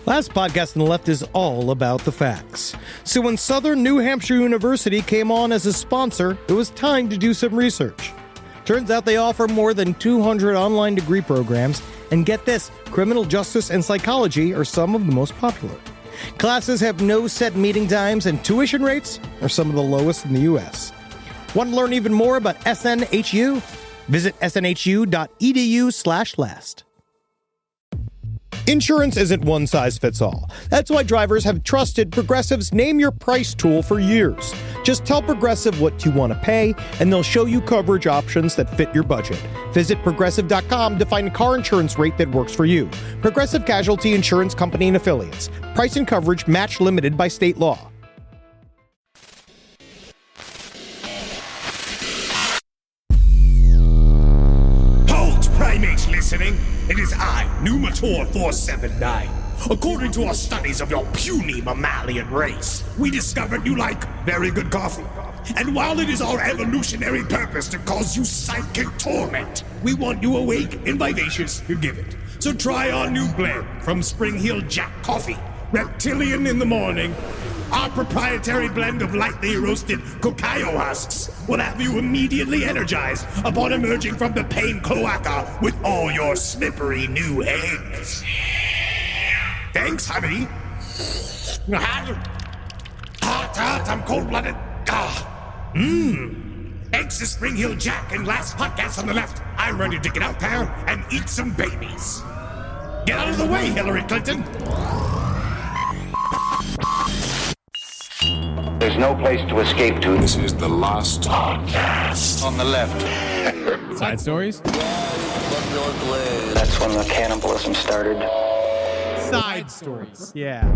Last podcast on the left is all about the facts. So when Southern New Hampshire University came on as a sponsor, it was time to do some research. Turns out they offer more than 200 online degree programs, and get this, criminal justice and psychology are some of the most popular. Classes have no set meeting times, and tuition rates are some of the lowest in the U.S. Want to learn even more about SNHU? Visit snhu.edu/last. Insurance isn't one size fits all. That's why drivers have trusted Progressive's Name Your Price tool for years. Just tell Progressive what you want to pay, and they'll show you coverage options that fit your budget. Visit Progressive.com to find a car insurance rate that works for you. Progressive Casualty Insurance Company and Affiliates. Price and coverage match limited by state law. Primates listening, it is I, Numator 479. According to our studies of your puny mammalian race, we discovered you like very good coffee. And while it is our evolutionary purpose to cause you psychic torment, we want you awake and vivacious to give it. So try our new blend from Spring Hill Jack Coffee, Reptilian in the morning. Our proprietary blend of lightly roasted cacao husks will have you immediately energized upon emerging from the pain cloaca with all your slippery new eggs. Thanks, honey. Hot, I'm cold-blooded. Thanks to Spring Hill Jack and last podcast on the left, I'm ready to get out there and eat some babies. Get out of the way, Hillary Clinton. There's no place to escape to. This is the last podcast On the left. Side stories? That's when the cannibalism started. Side stories. Yeah.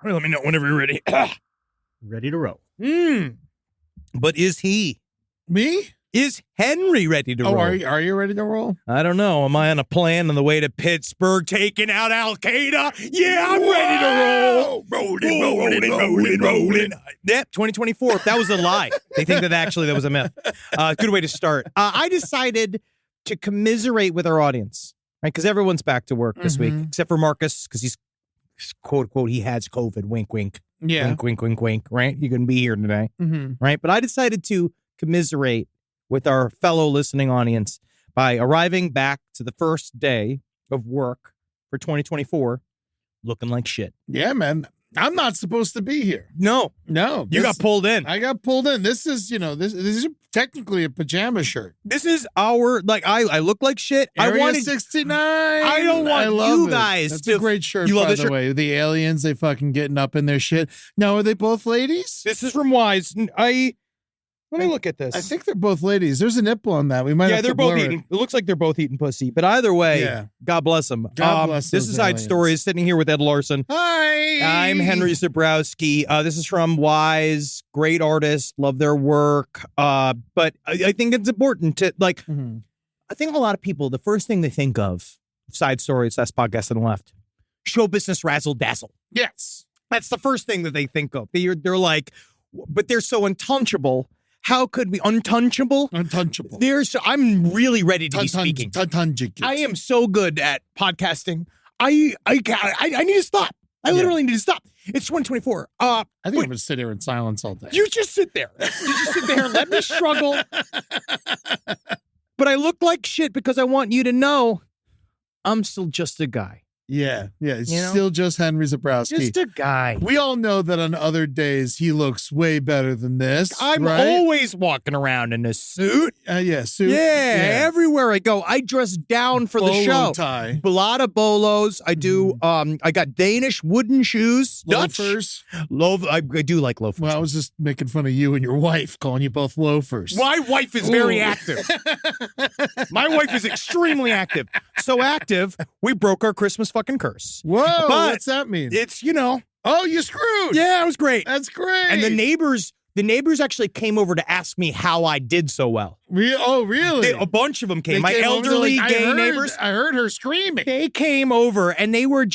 Well, let me know whenever you're ready. Ready to roll. But is he? Me? Is Henry ready to roll? Are you ready to roll? I don't know. Am I on a plan on the way to Pittsburgh, taking out Al-Qaeda? Yeah, I'm ready to roll. Rolling. Yep, 2024. That was a lie. They think that actually that was a myth. Good way to start. I decided to commiserate with our audience, right? Because everyone's back to work this week, except for Marcus, because he's, quote, unquote, he has COVID. Wink, wink. Yeah. Wink, wink, wink, wink, right? You can be here today, right? But I decided to commiserate with our fellow listening audience by arriving back to the first day of work for 2024 looking like shit. Yeah, man. I'm not supposed to be here. No. You got pulled in. I got pulled in. This is, this is technically a pajama shirt. This is our, I look like shit. Area 69. I don't want you guys That's to. a great shirt, You love by this the shirt? way. The aliens, they fucking getting up in their shit. Now, are they both ladies? This is from Wise. Let me look at this. I think they're both ladies. There's a nipple on that. We might have they're to both blur eating. It looks like they're both eating pussy. But either way, Yeah. God bless them. God bless This those is Side aliens. Stories, sitting here with Ed Larson. Hi. I'm Henry Zabrowski. This is from Wise. Great artist. Love their work. But I think it's important to, I think a lot of people, the first thing they think of, Side Stories, that's podcast on the left, show business razzle dazzle. Yes. That's the first thing that they think of. They're like, but they're so untouchable. How could we untouchable? Untouchable. I'm really ready to be speaking. Untouchable. I am so good at podcasting. I need to stop. I literally need to stop. It's 2024. I think I'm going to sit here in silence all day. You just sit there. You just sit there and let me struggle. But I look like shit because I want you to know I'm still just a guy. Yeah. It's You know? still just Henry Zabrowski. Just a guy. We all know that on other days he looks way better than this. I'm right? always walking around in a suit. Suit. Yeah, everywhere I go. I dress down for the Bolo show. tie. A lot of bolos. I do. I got Danish wooden shoes. Loafers. I do like loafers. Well, I was just making fun of you and your wife, calling you both loafers. My wife is very Ooh. active. My wife is extremely active. So active, we broke our Christmas fucking curse. Whoa, But what's that mean? It's, Oh, you screwed. yeah, it was great. That's great. And the neighbors actually came over to ask me how I did so well. Oh, really? A bunch of them came. They My came over, they're elderly like, gay neighbors. I heard her screaming. They came over and they were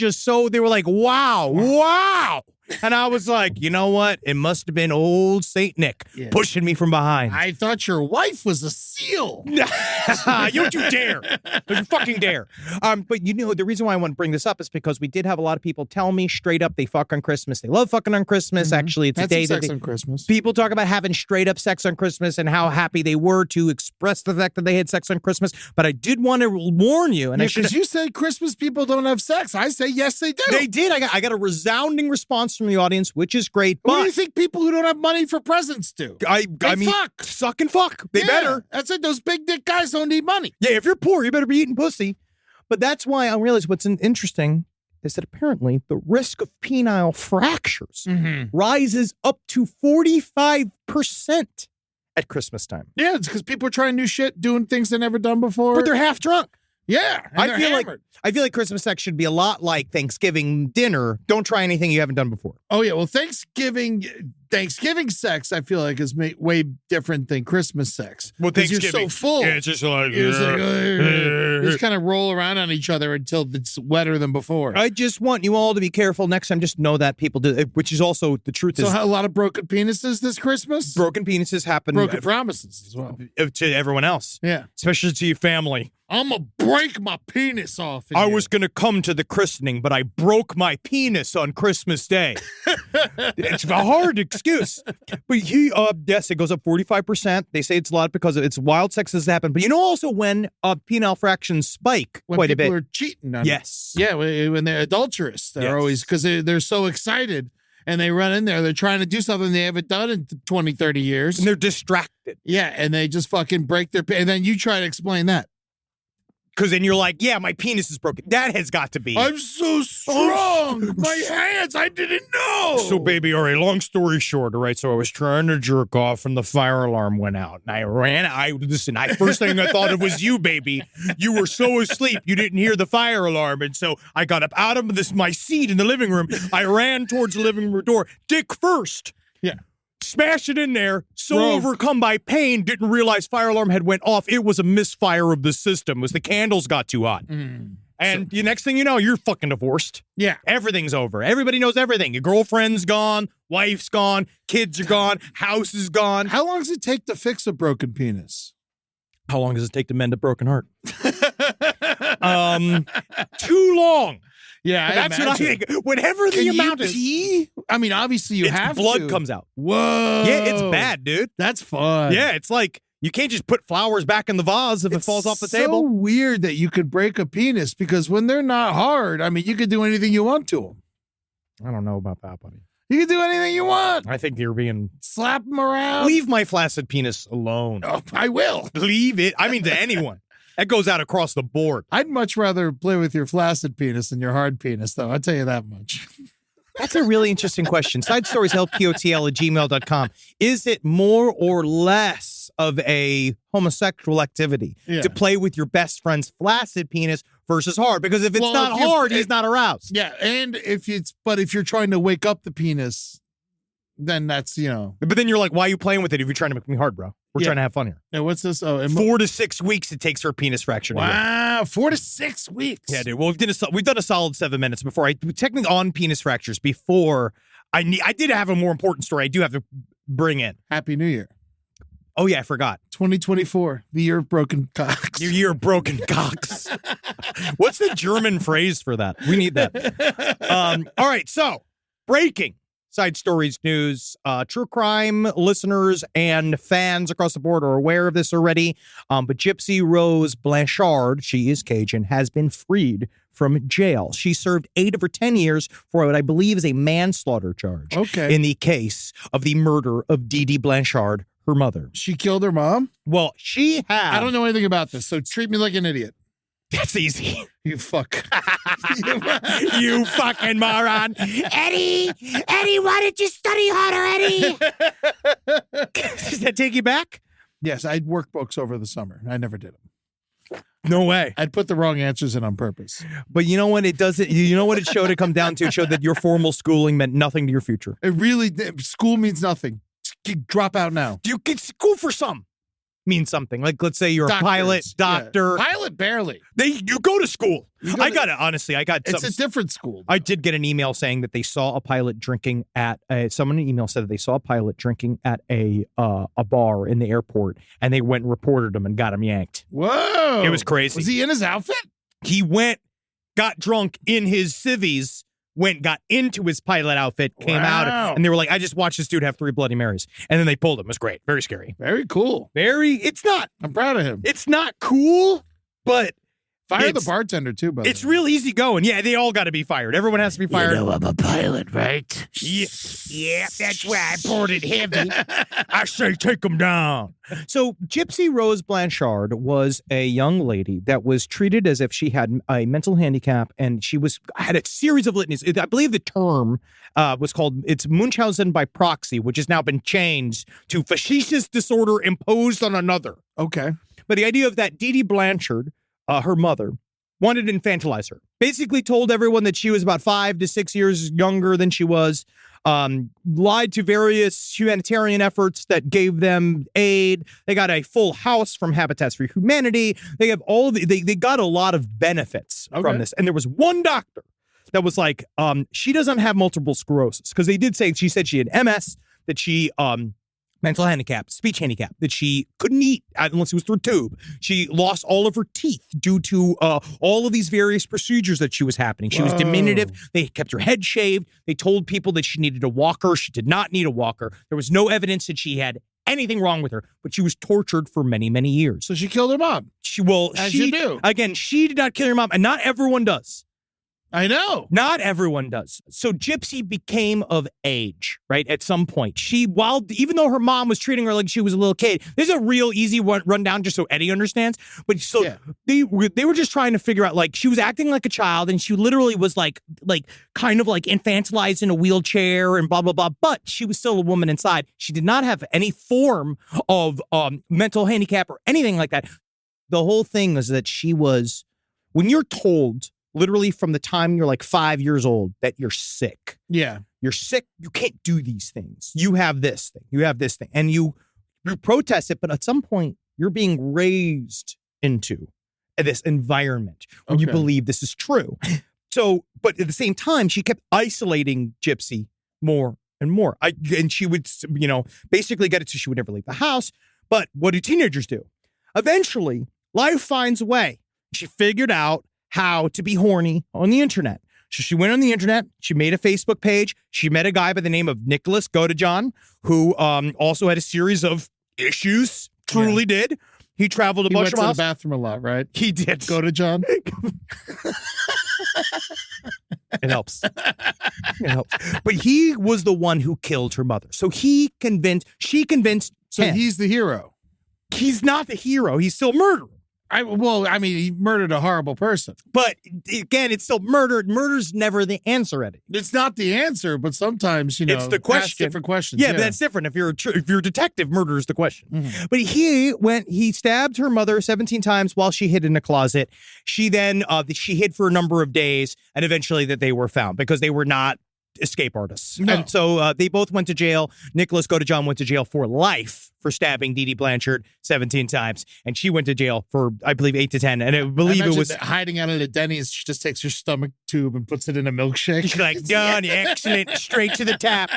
like, wow. And I was like, you know what? It must have been old Saint Nick pushing me from behind. I thought your wife was a seal. You don't you dare. Don't you fucking dare. But you know, the reason why I want to bring this up is because we did have a lot of people tell me straight up they fuck on Christmas. They love fucking on Christmas. Actually, it's a day that on Christmas. people talk about having straight up sex on Christmas and how happy they were to express the fact that they had sex on Christmas. But I did want to warn you. And because you say Christmas people don't have sex. I say yes, they do. They did. I got a resounding response from the audience, which is great. What do But you think people who don't have money for presents do? I mean, fuck. suck and fuck. They better. That's it. Those big dick guys don't need money. Yeah, if you're poor, you better be eating pussy. But that's why I realize what's interesting is that apparently the risk of penile fractures rises up to 45% at Christmas time. Yeah, it's because people are trying new shit, doing things they've never done before. But they're half drunk. Yeah, and I feel like Christmas sex should be a lot like Thanksgiving dinner. Don't try anything you haven't done before. Oh yeah, well Thanksgiving sex I feel like is way different than Christmas sex. Well, because you're so full. Yeah, it's just like, You just kind of roll around on each other until it's wetter than before. I just want you all to be careful next time. Just know that people do, which is also the truth. So a lot of broken penises this Christmas? Broken penises happen. Broken promises as well. To everyone else. Yeah. Especially to your family. I'm going to break my penis off. I was going to come to the christening, but I broke my penis on Christmas Day. It's a hard excuse. But yes, it goes up 45%. They say it's a lot because it's wild sex has happened. But you know also when penile fractions spike when quite a bit. People are cheating on Yes. Yeah, when they're adulterous. They're always, because they're so excited. And they run in there. They're trying to do something they haven't done in 20, 30 years. And they're distracted. Yeah, and they just fucking break their... And then you try to explain that. Because then you're like, yeah, my penis is broken. That has got to be. I'm so strong. My hands, I didn't know. So, baby, all right, long story short, all right, so I was trying to jerk off and the fire alarm went out. And I ran, first thing I thought of was you, baby. You were so asleep, you didn't hear the fire alarm. And so I got up out of my seat in the living room. I ran towards the living room door, dick first. Yeah. Smashed it in there, overcome by pain, didn't realize fire alarm had went off. It was a misfire of the system. It was the candles got too hot. And the next thing you know, you're fucking divorced. Yeah. Everything's over. Everybody knows everything. Your girlfriend's gone, wife's gone, kids are gone, house is gone. How long does it take to fix a broken penis? How long does it take to mend a broken heart? Too long. Yeah, that's what I think. Whenever the amount is, I mean, obviously you have blood to. comes out. Whoa. Yeah, it's bad, dude. That's fun. Yeah, it's like you can't just put flowers back in the vase if it falls off the table. It's so weird that you could break a penis because when they're not hard, I mean, you could do anything you want to them. I don't know about that, buddy. You can do anything you want. I think you're being... Slap them around. Leave my flaccid penis alone. Oh, I will. Leave it. I mean, to anyone. That goes out across the board. I'd much rather play with your flaccid penis than your hard penis, though. I'll tell you that much. That's a really interesting question. SideStoriesHelpPOTL@gmail.com. Is it more or less of a homosexual activity to play with your best friend's flaccid penis versus hard? Because if it's not hard, he's not aroused. Yeah, and if you're trying to wake up the penis, then that's, But then you're like, why are you playing with it if you're trying to make me hard, bro? We're trying to have fun here. Yeah, what's this? Oh, 4 to 6 weeks it takes for a penis fracture. Wow, 4 to 6 weeks. Yeah, dude. Well, we've done a solid 7 minutes before. Technically on penis fractures before. I did have a more important story I do have to bring in. Happy New Year. Oh, yeah, I forgot. 2024, the year of broken cocks. Your year of broken cocks. What's the German phrase for that? We need that. All right, so breaking Side Stories news. True crime listeners and fans across the board are aware of this already. But Gypsy Rose Blanchard, she is Cajun, has been freed from jail. She served 8 of her 10 years for what I believe is a manslaughter charge. Okay. In the case of the murder of Dee Dee Blanchard, her mother. She killed her mom? Well, she had... I don't know anything about this, so treat me like an idiot. That's easy. You fuck. You fucking moron. Eddie, why did you study harder, Eddie? Does that take you back? Yes, I'd workbooks over the summer. I never did them. No way. I'd put the wrong answers in on purpose. But you know what it doesn't, you know what it showed it come down to? It showed that your formal schooling meant nothing to your future. It really did. School means nothing. Drop out now. You get school for some. mean something. Like, let's say you're Doctors, a pilot, doctor. Yeah. Pilot, barely. You go to school. I got it. It's a different school. I did get an email saying that they saw a pilot drinking at someone in an email said that they saw a pilot drinking at a bar in the airport, and they went and reported him and got him yanked. Whoa. It was crazy. Was he in his outfit? He got drunk in his civvies, got into his pilot outfit, came out, and they were like, I just watched this dude have 3 Bloody Marys. And then they pulled him. It was great. Very scary. Very cool. It's not. I'm proud of him. It's not cool, but fire the bartender too, buddy. It's real easy going. Yeah, they all got to be fired. Everyone has to be fired. You know I'm a pilot, right? Yeah, that's why I poured it heavy. I say take him down. So Gypsy Rose Blanchard was a young lady that was treated as if she had a mental handicap, and she had a series of litanies. I believe the term was called, it's Munchausen by proxy, which has now been changed to facetious disorder imposed on another. Okay. But the idea of that Dee Dee Blanchard, her mother, wanted to infantilize her. Basically told everyone that she was about 5 to 6 years younger than she was. Lied to various humanitarian efforts that gave them aid. They got a full house from Habitats for Humanity. They have they got a lot of benefits from this. And there was one doctor that was like, she doesn't have multiple sclerosis, because they did say, she said she had MS, that she mental handicap, speech handicap, that she couldn't eat unless it was through a tube. She lost all of her teeth due to all of these various procedures that she was happening. She was diminutive. They kept her head shaved. They told people that she needed a walker. She did not need a walker. There was no evidence that she had anything wrong with her, but she was tortured for many, many years. So she killed her mom. As you do. Again, she did not kill her mom, and not everyone does. I know. Not everyone does. So Gypsy became of age, right? At some point. Even though her mom was treating her like she was a little kid, this is a real easy rundown just so Eddie understands. But they were just trying to figure out, like, she was acting like a child, and she literally was like kind of like infantilized in a wheelchair and blah, blah, blah. But she was still a woman inside. She did not have any form of mental handicap or anything like that. The whole thing is that when you're told, literally from the time you're like 5 years old, that you're sick. Yeah. You're sick. You can't do these things. You have this thing. You have this thing. And you protest it, but at some point, you're being raised into this environment where you believe this is true. So, but at the same time, she kept isolating Gypsy more and more. And she would, basically get it so she would never leave the house. But what do teenagers do? Eventually, life finds a way. She figured out how to be horny on the internet. So she went on the internet. She made a Facebook page. She met a guy by the name of Nicholas Godejohn, who also had a series of issues. Truly did. He traveled a bunch of miles. He went to the bathroom a lot, right? He did. Godejohn. It helps. It helps. But he was the one who killed her mother. So she convinced So him. he's the hero. He's not the hero. He's still a murderer. He murdered a horrible person. But again, it's still murder. Murder's never the answer, Eddie. It's not the answer, but sometimes, it's the question. Different questions. Yeah, but that's different. If you're a detective, murder is the question. Mm-hmm. But he stabbed her mother 17 times while she hid in a closet. She then, she hid for a number of days, and eventually that they were found because they were not escape artists. No. And so they both went to jail. Nicholas Godejohn went to jail for life for stabbing Dee Dee Blanchard 17 times. And she went to jail for, I believe, 8 to 10. And I believe it was hiding out at a Denny's. She just takes her stomach tube and puts it in a milkshake. She's like, done, excellent, straight to the tap.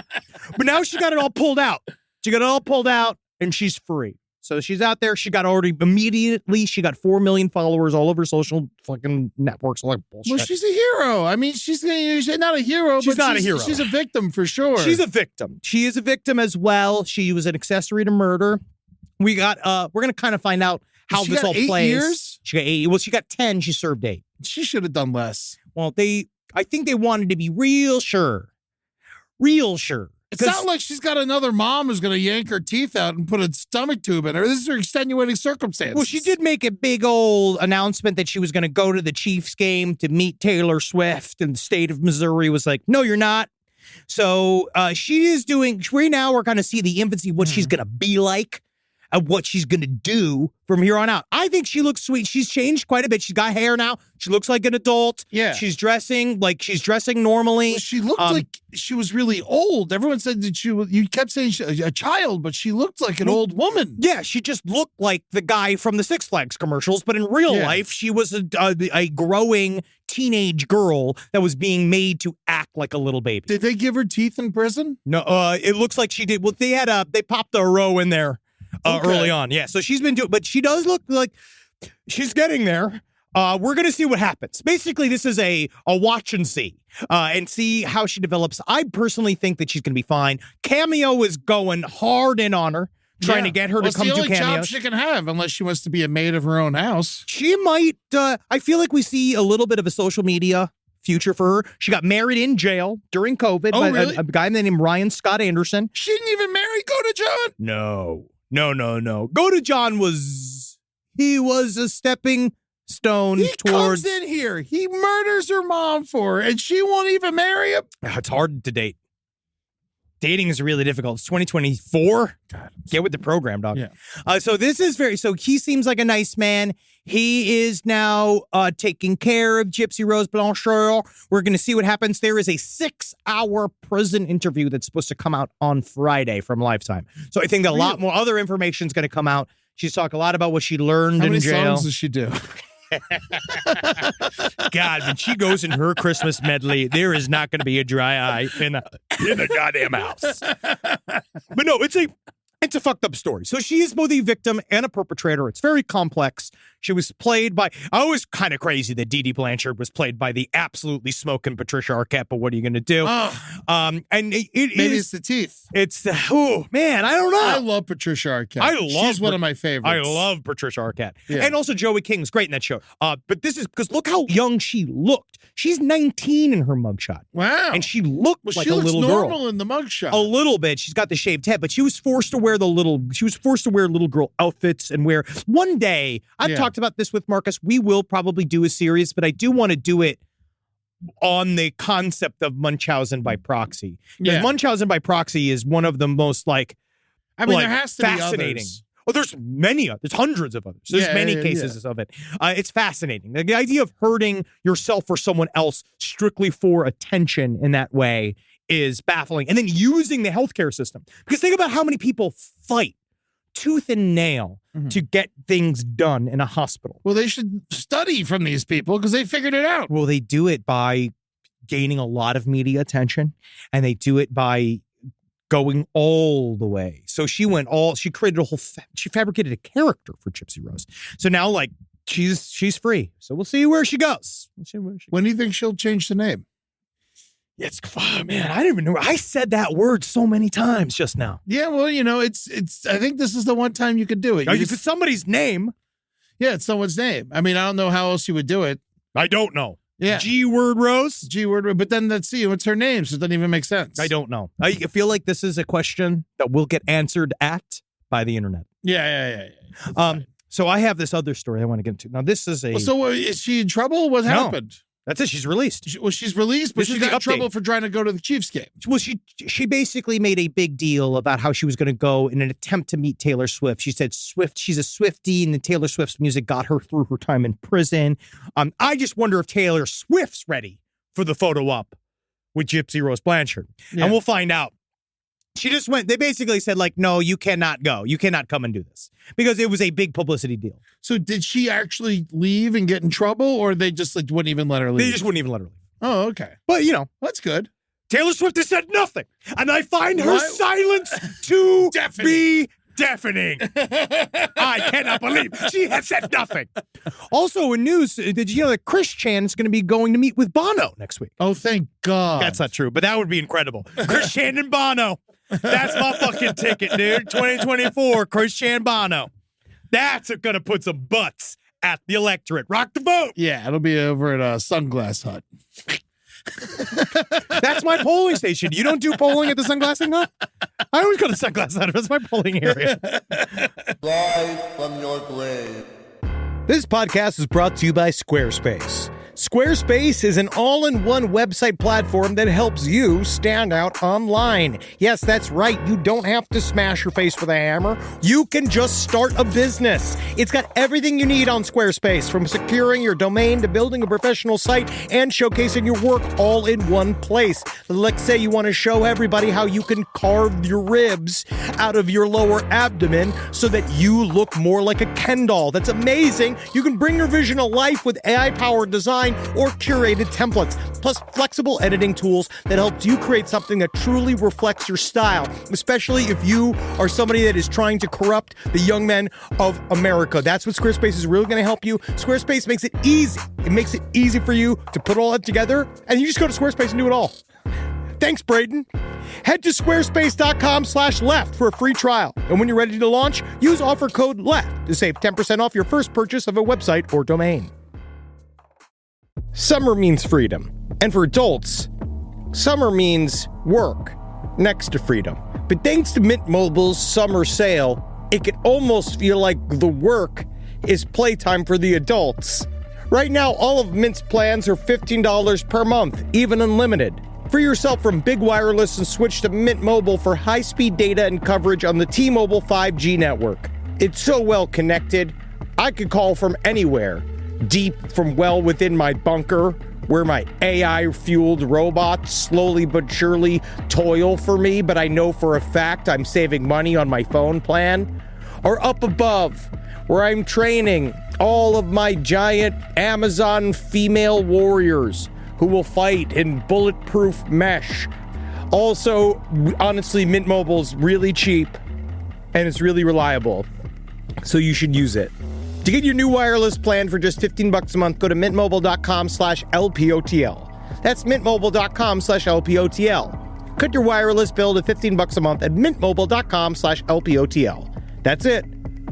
But now she got it all pulled out. And she's free. So she's out there. She got 4 million followers all over social fucking networks. Like bullshit. Well, she's a hero. I mean, she's not a hero. She's not a hero. She's a victim for sure. She's a victim. She is a victim as well. She was an accessory to murder. We're gonna kind of find out how this all plays. 8 years? She got 8. Well, she got 10. She served 8. She should have done less. Well, I think they wanted to be real sure. It's not like she's got another mom who's going to yank her teeth out and put a stomach tube in her. This is her extenuating circumstance. Well, she did make a big old announcement that she was going to go to the Chiefs game to meet Taylor Swift, and the state of Missouri was like, no, you're not. So she is doing, right now we're going to see the infancy of what she's going to be like. of what she's going to do from here on out. I think she looks sweet. She's changed quite a bit. She's got hair now. She looks like an adult. Yeah. She's dressing normally. Well, she looked like she was really old. Everyone said that you kept saying a child, but she looked like an old woman. Yeah, she just looked like the guy from the Six Flags commercials, but in real life, she was a growing teenage girl that was being made to act like a little baby. Did they give her teeth in prison? No, it looks like she did. Well, they popped a row in there early on. Yeah, so she's been doing, but she does look like she's getting there. We're going to see what happens. Basically, this is a watch and see how she develops. I personally think that she's going to be fine. Cameo is going hard in on her, trying to get her to come to cameos. It's the only job she can have, unless she wants to be a maid of her own house. She might. I feel like we see a little bit of a social media future for her. She got married in jail during COVID by really? a guy named Ryan Scott Anderson. She didn't even marry Go to John. No. Go to John was a stepping stone he towards. Comes in here. He murders her mom for her, and she won't even marry him. It's hard to date. Dating is really difficult. It's 2024. God, get with the program, dog. Yeah. So he seems like a nice man. He is now taking care of Gypsy Rose Blanchard. We're going to see what happens. There is a 6-hour prison interview that's supposed to come out on Friday from Lifetime. So I think that a lot more other information is going to come out. She's talked a lot about what she learned in jail. How many songs does she do? God, when she goes in her Christmas medley, there is not going to be a dry eye in the goddamn house. But no, it's a fucked up story. So she is both a victim and a perpetrator. It's very complex. She was played by, I was kind of crazy that Dee Dee Blanchard was played by the absolutely smoking Patricia Arquette, but what are you going to do? And maybe it's the teeth. It's oh man, I don't know. I love Patricia Arquette. She's one of my favorites. I love Patricia Arquette. Yeah. And also Joey King's great in that show. But this is because look how young she looked. She's 19 in her mugshot. Wow. And she looked like a little girl. She looks normal in the mugshot. A little bit. She's got the shaved head, but she was forced to wear little girl outfits and wear. One day, I've talked about this with Marcus. We will probably do a series, but I do want to do it on the concept of Munchausen by proxy. Because Munchausen by proxy is one of the most there has to fascinating. Be others. Oh, there's hundreds of others. There's many cases of it. It's fascinating. The idea of hurting yourself or someone else strictly for attention in that way is baffling. And then using the healthcare system. Because think about how many people fight tooth and nail to get things done in a hospital. Well, they should study from these people because they figured it out. Well, they do it by gaining a lot of media attention, and they do it by going all the way. So she created she fabricated a character for Gypsy Rose. So now she's free. So we'll see where she goes. When do you think she'll change the name? Man, I don't even know. I said that word so many times just now. Yeah, well, it's. I think this is the one time you could do it. It's somebody's name. Yeah, it's someone's name. I mean, I don't know how else you would do it. I don't know. Yeah. G-word Rose? G-word, but then let's see, what's her name? So it doesn't even make sense. I don't know. I feel like this is a question that will get answered by the internet. Yeah. So I have this other story I want to get into. Now, this is So is she in trouble? What happened? That's it. She's released. She's released, but she got in trouble for trying to go to the Chiefs game. Well, she basically made a big deal about how she was going to go in an attempt to meet Taylor Swift. She said she's a Swiftie, and then Taylor Swift's music got her through her time in prison. I just wonder if Taylor Swift's ready for the photo op with Gypsy Rose Blanchard. Yeah. And we'll find out. She just went, they basically said, no, you cannot go. You cannot come and do this. Because it was a big publicity deal. So did she actually leave and get in trouble, or they just wouldn't even let her leave? They just wouldn't even let her leave. Oh, okay. But, that's good. Taylor Swift has said nothing. And I find her silence to be deafening. I cannot believe she has said nothing. Also in news, did you know that Chris Chan is going to be going to meet with Bono next week? Oh, thank God. That's not true, but that would be incredible. Chris Chan and Bono. That's my fucking ticket, dude. 2024, Chris Chan Bono. That's going to put some butts at the electorate. Rock the vote. Yeah, it'll be over at Sunglass Hut. That's my polling station. You don't do polling at the Sunglass Hut? I always go to Sunglass Hut. That's my polling area. Rise from your grave. This podcast is brought to you by Squarespace. Squarespace is an all-in-one website platform that helps you stand out online. Yes, that's right. You don't have to smash your face with a hammer. You can just start a business. It's got everything you need on Squarespace, from securing your domain to building a professional site and showcasing your work all in one place. Let's say you want to show everybody how you can carve your ribs out of your lower abdomen so that you look more like a Ken doll. That's amazing. You can bring your vision to life with AI-powered design or curated templates, plus flexible editing tools that helps you create something that truly reflects your style, especially if you are somebody that is trying to corrupt the young men of America. That's what Squarespace is really going to help you. Squarespace makes it easy. It makes it easy for you to put all that together, and you just go to Squarespace and do it all. Thanks, Braden. Head to squarespace.com/left for a free trial. And when you're ready to launch, use offer code LEFT to save 10% off your first purchase of a website or domain. Summer means freedom. And for adults, summer means work next to freedom. But thanks to Mint Mobile's summer sale, it can almost feel like the work is playtime for the adults. Right now, all of Mint's plans are $15 per month, even unlimited. Free yourself from big wireless and switch to Mint Mobile for high-speed data and coverage on the T-Mobile 5G network. It's so well connected, I could call from anywhere. Deep from well within my bunker, where my AI-fueled robots slowly but surely toil for me, but I know for a fact I'm saving money on my phone plan. Or up above, where I'm training all of my giant Amazon female warriors who will fight in bulletproof mesh. Also, honestly, Mint Mobile's really cheap and it's really reliable, so you should use it. To get your new wireless plan for just $15 a month, go to mintmobile.com/LPOTL. That's mintmobile.com/LPOTL. Cut your wireless bill to $15 a month at mintmobile.com/LPOTL. That's it.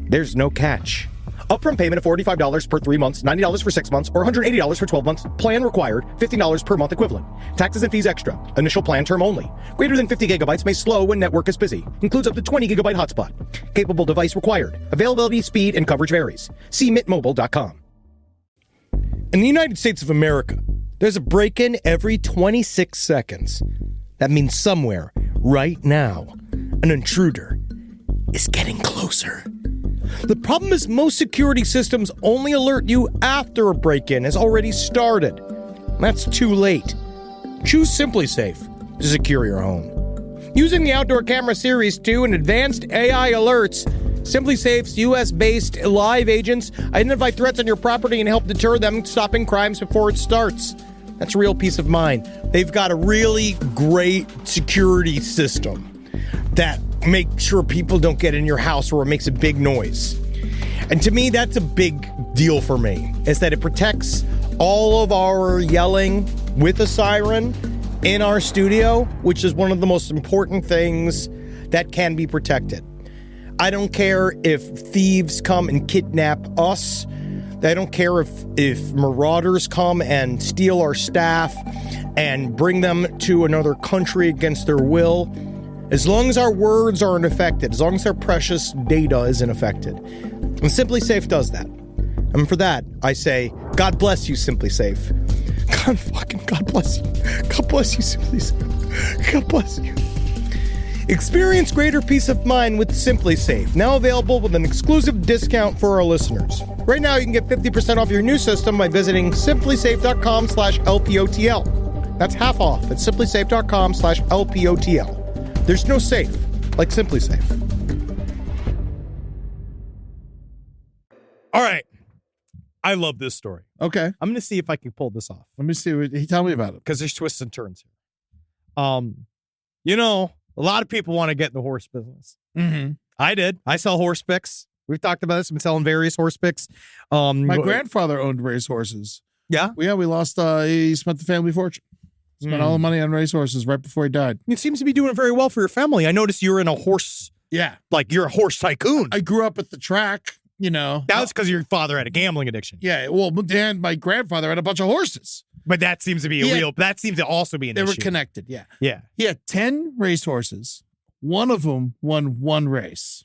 There's no catch. Upfront payment of $45 per 3 months, $90 for 6 months, or $180 for 12 months. Plan required, $15 per month equivalent. Taxes and fees extra. Initial plan term only. Greater than 50 gigabytes may slow when network is busy. Includes up to 20 gigabyte hotspot. Capable device required. Availability, speed, and coverage varies. See mintmobile.com. In the United States of America, there's a break-in every 26 seconds. That means somewhere, right now, an intruder is getting closer. The problem is most security systems only alert you after a break-in has already started. That's too late. Choose SimpliSafe to secure your home. Using the Outdoor Camera Series 2 and advanced AI alerts, SimpliSafe's US-based live agents identify threats on your property and help deter them, stopping crimes before it starts. That's real peace of mind. They've got a really great security system that make sure people don't get in your house or it makes a big noise. And to me, that's a big deal for me, is that it protects all of our yelling with a siren in our studio, which is one of the most important things that can be protected. I don't care if thieves come and kidnap us. I don't care if marauders come and steal our staff and bring them to another country against their will. As long as our words aren't affected, as long as our precious data isn't affected. And SimpliSafe does that. And for that, I say, God bless you, SimpliSafe. God bless you. God bless you, SimpliSafe. God bless you. Experience greater peace of mind with SimpliSafe, now available with an exclusive discount for our listeners. Right now, you can get 50% off your new system by visiting simplisafe.com/LPOTL. That's half off at simplisafe.com/LPOTL. There's no safe like SimpliSafe. All right. I love this story. Okay. I'm going to see if I can pull this off. Let me see. Tell me about it. Because there's twists and turns here. You know, a lot of people want to get in the horse business. Mm-hmm. I did. I sell horse picks. We've talked about this. I've been selling various horse picks. My grandfather owned race horses. Yeah? Yeah, we lost, he spent the family fortune. Spent all the money on racehorses right before he died. It seems to be doing very well for your family. I noticed you're in a horse. Yeah. Like you're a horse tycoon. I grew up at the track, you know. That was because your father had a gambling addiction. Yeah. Well, and my grandfather had a bunch of horses. But that seems to be that seems to also be an issue. They were connected. Yeah. Yeah. He had 10 racehorses. One of them won one race.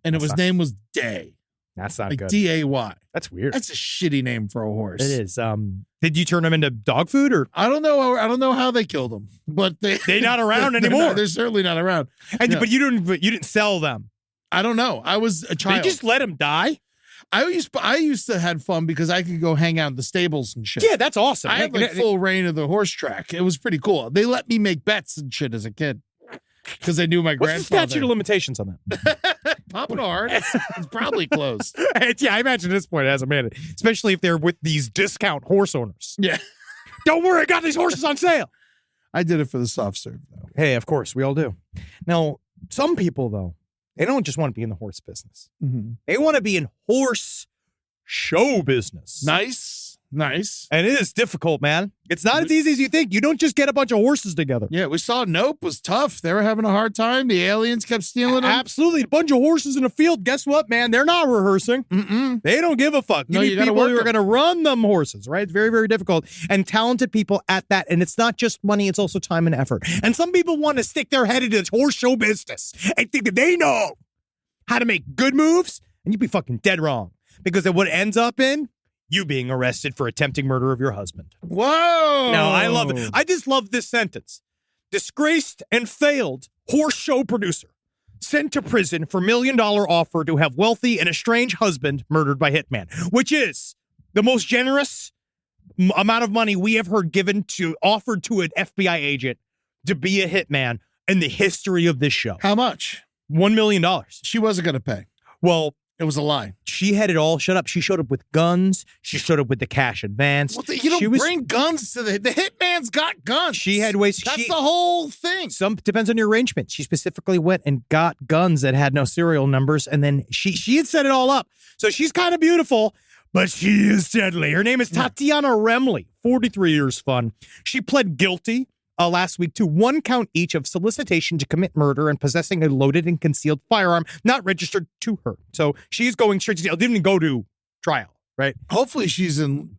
And his name was Day. That's not Like good. DAY. That's weird. That's a shitty name for a horse. It is. Did you turn them into dog food or? I don't know. I don't know how they killed them, but They're not around anymore. They're certainly not around. And Yeah. but you didn't sell them. I don't know. I was a They child. just let them die. I used to have fun because I could go hang out in the stables and shit. Yeah, that's awesome. I had like full reign of the horse track. It was pretty cool. They let me make bets and shit as a kid because they knew my What's the grandfather. statute of limitations on that? Popping hard. It's probably closed. Yeah, I imagine at this point it hasn't made it, especially if they're with these discount horse owners. Yeah. Don't worry, I got these horses on sale. I did it for the soft serve though. Hey, of course, we all do. Now, some people, though, they don't just want to be in the horse business. Mm-hmm. They want to be in horse show business. Nice. And it is difficult, man. It's not as easy as you think. You don't just get a bunch of horses together. Yeah, we saw Nope was tough. They were having a hard time. The aliens kept stealing them. Absolutely. A bunch of horses in a field. Guess what, man? They're not rehearsing. Mm-mm. They don't give a fuck. No, you you need gotta people work who are them. going to run them horses, right? It's very, very difficult. And talented people at that. And it's not just money, it's also time and effort. And some people want to stick their head into this horse show business and think that they know how to make good moves, and you'd be fucking dead wrong. Because of what ends up in you being arrested for attempting murder of your husband. Whoa. No, I love it. I just love this sentence. Disgraced and failed horse show producer sent to prison for $1 million offer to have wealthy and estranged husband murdered by hitman, which is the most generous amount of money we have heard offered to an FBI agent to be a hitman in the history of this show. How much? $1 million. She wasn't going to pay. Well, It was a lie. she had it all shut up. She showed up with guns. She showed up with the cash advance. Well, you don't bring guns to the hitman's got guns. She had ways. That's the whole thing. Some depends on your arrangement. She specifically went and got guns that had no serial numbers, and then she had set it all up. So she's kind of beautiful, but she is deadly. Her name is Tatiana Remley, 43 years fun. She pled guilty last week to 1 count each of solicitation to commit murder and possessing a loaded and concealed firearm not registered to her. So she's going straight to jail. Didn't even go to trial, right? Hopefully she's in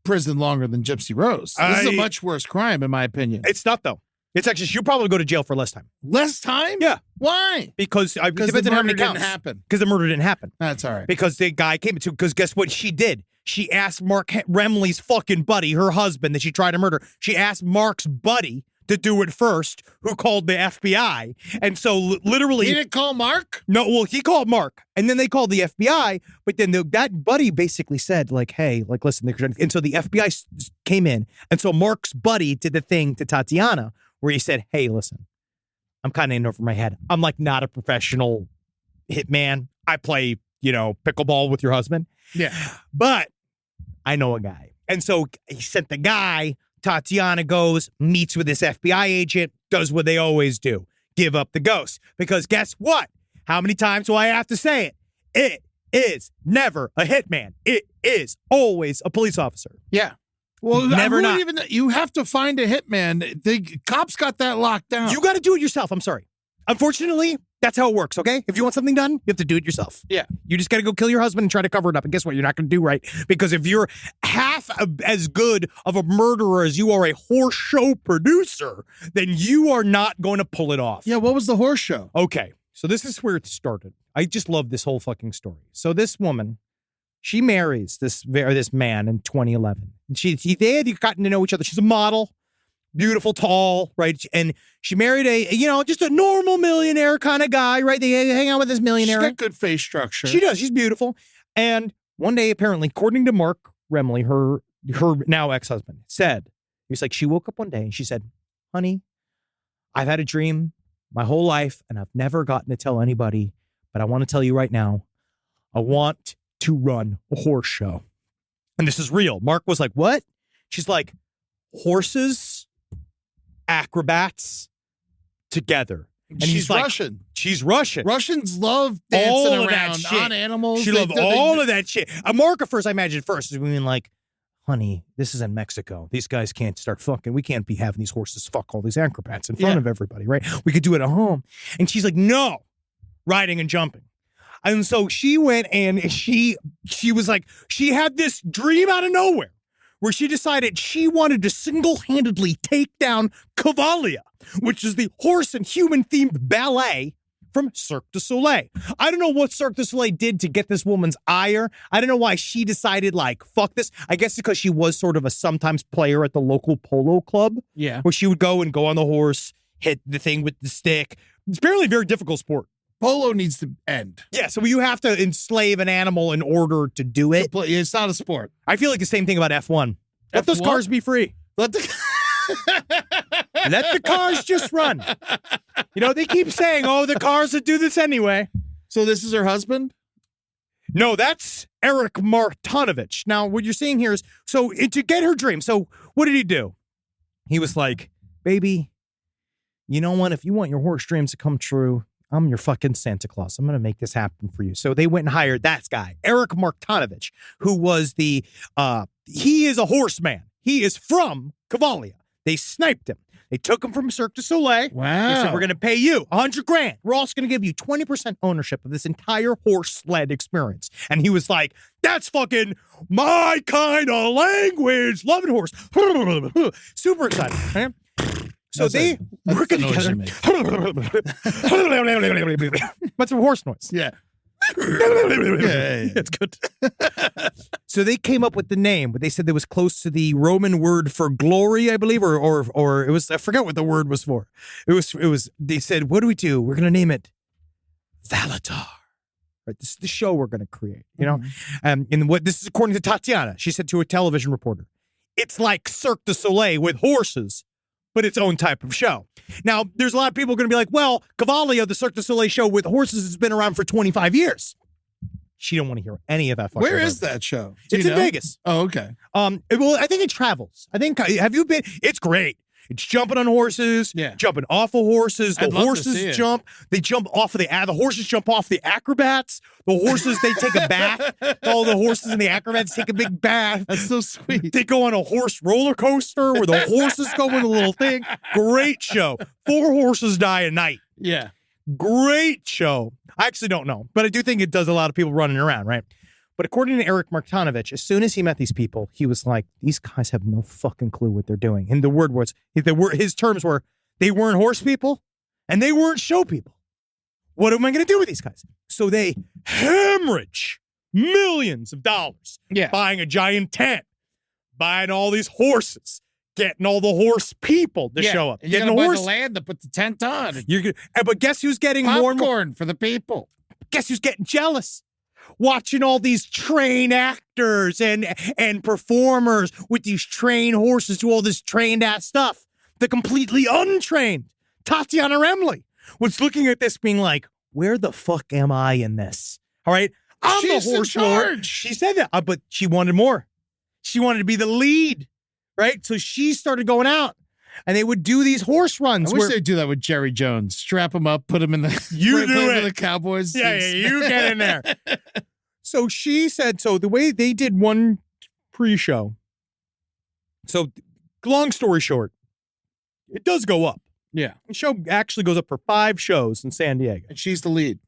prison longer than Gypsy Rose. This is a much worse crime, in my opinion. It's not, though. It's actually, she'll probably go to jail for less time. Less time? Yeah. Why? Because it Because depends the on how murder many didn't counts. happen. Because the murder didn't happen. That's all right. Because the guy came to, because guess what she did? She asked Mark Remley's fucking buddy, her husband that she tried to murder. She asked Mark's buddy to do it first, who called the FBI. And so literally... He didn't call Mark? No, well, he called Mark. And then they called the FBI. But then that buddy basically said, like, hey, like, listen. And so the FBI came in. And so Mark's buddy did the thing to Tatiana where he said, hey, listen, I'm kind of in over my head. I'm like not a professional hitman. I play, pickleball with your husband. Yeah. But I know a guy. And so he sent the guy. Tatiana goes, meets with this FBI agent, does what they always do. Give up the ghost. Because guess what? How many times do I have to say it? It is never a hitman. It is always a police officer. Yeah. Well, Never not. You have to find a hitman. The cops got that locked down. You got to do it yourself. I'm sorry. Unfortunately, that's how it works, okay? If you want something done, you have to do it yourself. Yeah. You just got to go kill your husband and try to cover it up. And guess what? You're not going to do right. Because if you're half as good of a murderer as you are a horse show producer, then you are not going to pull it off. Yeah, what was the horse show? Okay. So this is where it started. I just love this whole fucking story. So this woman, she marries this man in 2011. They had gotten to know each other. She's a model. Beautiful, tall, right? And she married just a normal millionaire kind of guy, right? They hang out with this millionaire. She's got good face structure. She does. She's beautiful. And one day, apparently, according to Mark Remley, her now ex-husband, she woke up one day and she said, honey, I've had a dream my whole life and I've never gotten to tell anybody, but I want to tell you right now, I want to run a horse show. And this is real. Mark was like, what? She's like, horses, acrobats together. And she's Russian. She's Russian. Russians love dancing all of around that shit. on animals. She loved all of that shit. Mark at first, I imagined first, like, honey, this is in Mexico. These guys can't start fucking. We can't be having these horses fuck all these acrobats in front of everybody, right? We could do it at home. And she's like, no, riding and jumping. And so she went and she was like, she had this dream out of nowhere where she decided she wanted to single-handedly take down Cavalia, which is the horse and human-themed ballet from Cirque du Soleil. I don't know what Cirque du Soleil did to get this woman's ire. I don't know why she decided, like, fuck this. I guess because she was sort of a sometimes player at the local polo club. Yeah. Where she would go on the horse, hit the thing with the stick. It's apparently a very difficult sport. Polo needs to end. Yeah, so you have to enslave an animal in order to do it. It's not a sport. I feel like the same thing about F1. Let those F1? cars be free. Let the Let the cars just run. You know, they keep saying, oh, the cars that do this anyway. So this is her husband? No, that's Eric Martinovich. Now, what you're seeing here is, so to get her dream, so what did he do? He was like, baby, you know what? If you want your horse dreams to come true, I'm your fucking Santa Claus. I'm going to make this happen for you. So they went and hired that guy, Eric Martinovich, who was he is a horseman. He is from Cavalia. They sniped him. They took him from Cirque du Soleil. Wow. They said, we're going to pay you $100,000. We're also going to give you 20% ownership of this entire horse sled experience. And he was like, that's fucking my kind of language. Loving horse. Super excited. Okay? So they working together. That's a horse noise. Yeah. It's good. So they came up with the name, but they said it was close to the Roman word for glory, I believe, or it was, I forgot what the word was for. It was, they said, what do? We're going to name it Valatar. Right? This is the show we're going to create, you know? And what this is according to Tatiana. She said to a television reporter, it's like Cirque du Soleil with horses, but its own type of show. Now, there's a lot of people going to be like, well, Cavalia, the Cirque du Soleil show with horses, has been around for 25 years. She don't want to hear any of that. Where is that show? It's in Vegas. Oh, okay. Well, I think it travels. Have you been? It's great. It's jumping on horses, jumping off of horses. The horses jump. They jump off of the horses jump off the acrobats. The horses, they take a bath. All the horses and the acrobats take a big bath. That's so sweet. They go on a horse roller coaster where the horses go in the little thing. Great show. 4 horses die a night. Yeah. Great show. I actually don't know, but I do think it does a lot of people running around, right? But according to Eric Martinovich, as soon as he met these people, he was like, these guys have no fucking clue what they're doing. And his terms were, they weren't horse people and they weren't show people. What am I going to do with these guys? So they hemorrhage millions of dollars buying a giant tent, buying all these horses, getting all the horse people to show up. You're going to buy the land to put the tent on. But guess who's getting popcorn more and more? For the people. Guess who's getting jealous? Watching all these trained actors and performers with these trained horses do all this trained ass stuff. The completely untrained Tatiana Remley was looking at this being like, where the fuck am I in this? All right. I'm the horse lord. She said that, but she wanted more. She wanted to be the lead. Right. So she started going out and they would do these horse runs. I wish they'd do that with Jerry Jones. Strap him up, put him in the the Cowboys. Yeah, you get in there. So she said, so the way they did one pre-show. So long story short, it does go up. Yeah. The show actually goes up for 5 shows in San Diego. And she's the lead.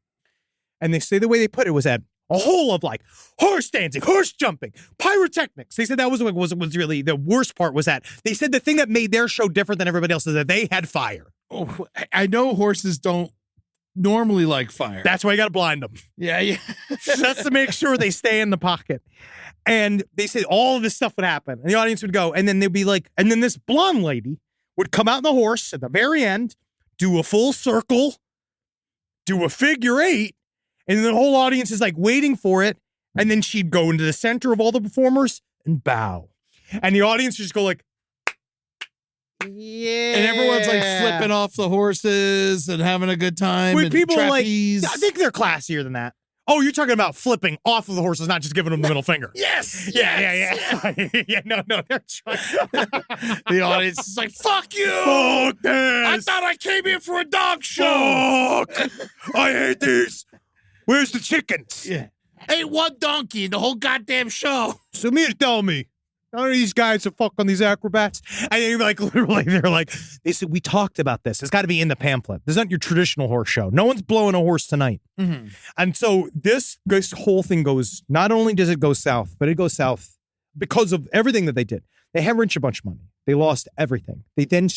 And they say the way they put it was at a whole of like horse dancing, horse jumping, pyrotechnics. They said that was really the worst part was that they said the thing that made their show different than everybody else is that they had fire. Oh, I know horses don't normally like fire. That's why you got to blind them. Yeah. That's to make sure they stay in the pocket. And they said all of this stuff would happen. And the audience would go. And then they'd be like, and then this blonde lady would come out on the horse at the very end, do a full circle, do a figure 8. And the whole audience is like waiting for it. And then she'd go into the center of all the performers and bow. And the audience just go like, yeah. And everyone's like flipping off the horses and having a good time. With people trapeze. like, I think they're classier than that. Oh, you're talking about flipping off of the horses, not just giving them the middle finger. Yes. Yeah. Yeah, no. They're trying. The audience is like, fuck you. Fuck this. I thought I came here for a dog show. Fuck. I hate these. Where's the chickens? Yeah. Ain't one donkey in the whole goddamn show. So tell me, none of these guys are fuck on these acrobats. And you're like, literally, they said, we talked about this. It's got to be in the pamphlet. This is not your traditional horse show. No one's blowing a horse tonight. Mm-hmm. And so this whole thing goes, not only does it go south, but it goes south because of everything that they did. They hemorrhaged a bunch of money. They lost everything. They then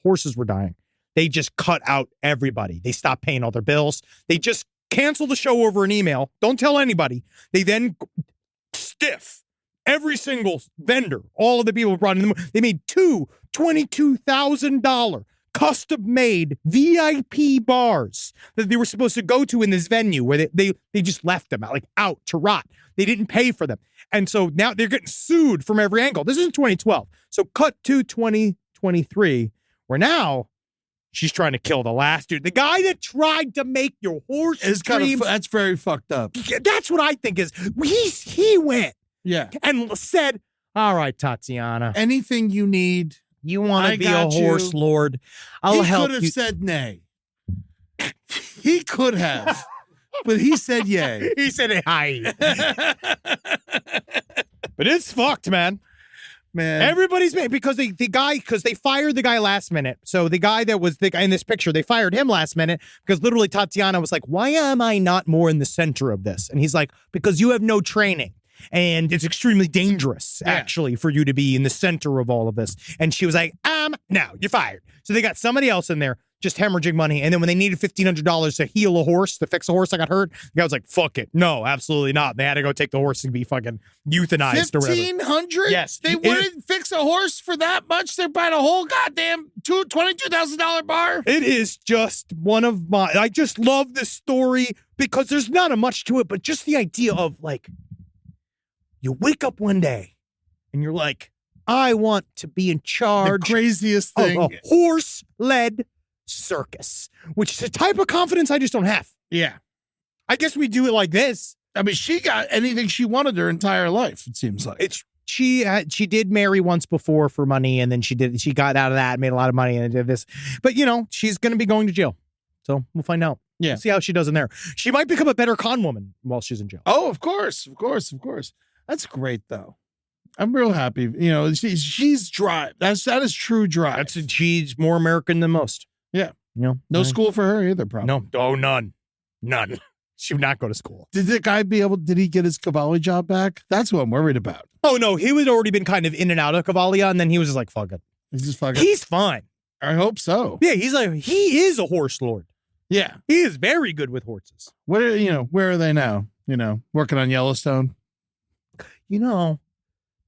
horses were dying. They just cut out everybody. They stopped paying all their bills. They just cancel the show over an email. Don't tell anybody. They then stiff every single vendor, all of the people brought in. They made two $22,000 custom-made VIP bars that they were supposed to go to in this venue where they just left them out to rot. They didn't pay for them. And so now they're getting sued from every angle. This is 2012. So cut to 2023, where now she's trying to kill the last dude. The guy that tried to make your horse dreams. That's very fucked up. That's what I think is. He went. Yeah. And said, all right, Tatiana. Anything you need. You want to be a horse lord? I'll help you. He could have said nay. He could have. But he said yay. He said hi. But it's fucked, man. Everybody's mad because they fired the guy last minute. So the guy that was the guy in this picture, they fired him last minute because literally Tatiana was like, why am I not more in the center of this? And he's like, because you have no training. And it's extremely dangerous, actually, for you to be in the center of all of this. And she was like, no, you're fired. So they got somebody else in there just hemorrhaging money. And then when they needed $1,500 to heal a horse, to fix a horse that got hurt, the guy was like, fuck it. No, absolutely not. They had to go take the horse and be fucking euthanized or whatever. $1,500? Yes. They wouldn't fix a horse for that much? They're buying a whole goddamn $22,000 bar? It is just one of my... I just love this story because there's not a much to it, but just the idea of you wake up one day and you're like, I want to be in charge. The craziest thing. Of a horse-led circus, which is a type of confidence I just don't have. Yeah. I guess we do it like this. I mean, she got anything she wanted her entire life, it seems like. She did marry once before for money, and then she got out of that, made a lot of money, and did this. But, she's going to be going to jail. So we'll find out. Yeah. We'll see how she does in there. She might become a better con woman while she's in jail. Oh, of course. That's great, though. I'm real happy. She's drive. That is true drive. She's more American than most. Yeah. No school for her either, probably. No. Oh, none. She would not go to school. Did the guy did he get his Cavalli job back? That's what I'm worried about. Oh, no. He had already been kind of in and out of Cavalia, and then he was just like, fuck it. He's fine. I hope so. Yeah, he is a horse lord. Yeah. He is very good with horses. Where are they now? Working on Yellowstone?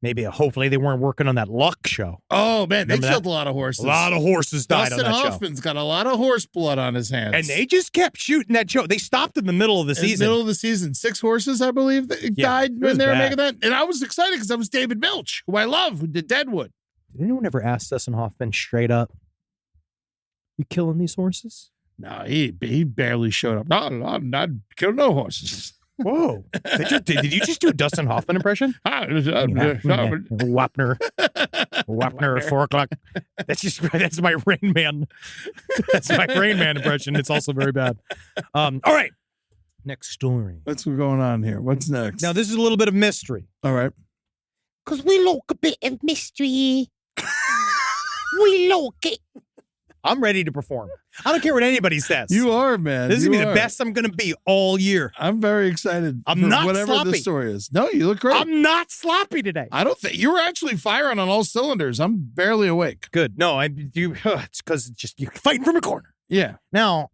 Maybe hopefully they weren't working on that Luck show. Oh, man, they killed a lot of horses. A lot of horses died Dustin on that Hoffman's got a lot of horse blood on his hands. And they just kept shooting that show. They stopped in the middle of the season. Middle of the season. 6 horses, I believe, died when they were making that. And I was excited because that was David Milch, who I love, who did Deadwood. Did anyone ever ask Dustin Hoffman straight up, you killing these horses? No, he barely showed up. No, I'm not killing no horses. Whoa. Did you just do a Dustin Hoffman impression? Wapner at 4 o'clock. That's my Rain Man. That's my Rain Man impression. It's also very bad. All right. Next story. What's going on here? What's next? Now, this is a little bit of mystery. All right. Because we like a bit of mystery. We like it. I'm ready to perform. I don't care what anybody says. You are, man. This is going to be the best I'm going to be all year. I'm very excited. I'm not whatever sloppy. The story is. No, you look great. I'm not sloppy today. I don't think you were actually firing on all cylinders. I'm barely awake. Good. No, it's because you're fighting from a corner. Yeah. Now,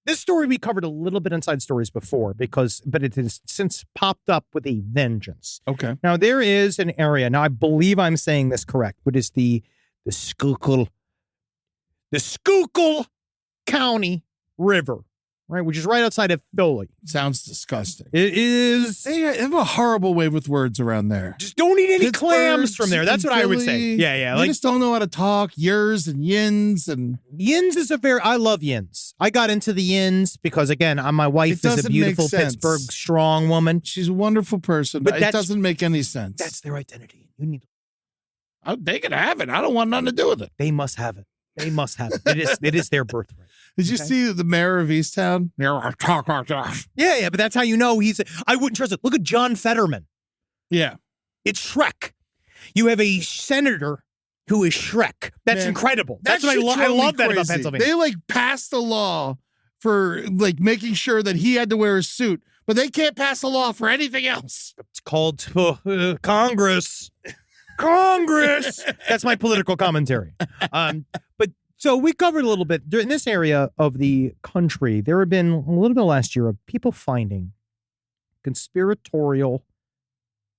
this story we covered a little bit inside stories before but it has since popped up with a vengeance. Okay. Now there is an area. Now I believe I'm saying this correct, but it's the Schuylkill County River, right, which is right outside of Philly. Sounds disgusting. It is. They have a horrible way with words around there. Just don't eat any Pittsburgh, clams from there. That's what I would say. Philly. Yeah. They just don't know how to talk. Yers and yins and yins is I love yins. I got into the yins because again, my wife is a beautiful Pittsburgh strong woman. She's a wonderful person, but it doesn't make any sense. That's their identity. You need. They can have it. I don't want nothing to do with it. They must have it. They must have it. It is their birthright. Did you see the mayor of Easttown? Yeah, but that's how you know I wouldn't trust it. Look at John Fetterman. Yeah. It's Shrek. You have a senator who is Shrek. That's incredible. That's what I love that about Pennsylvania. They passed a law for making sure that he had to wear a suit, but they can't pass a law for anything else. It's called Congress. Congress. That's my political commentary. But So we covered a little bit in this area of the country. There have been a little bit last year of people finding conspiratorial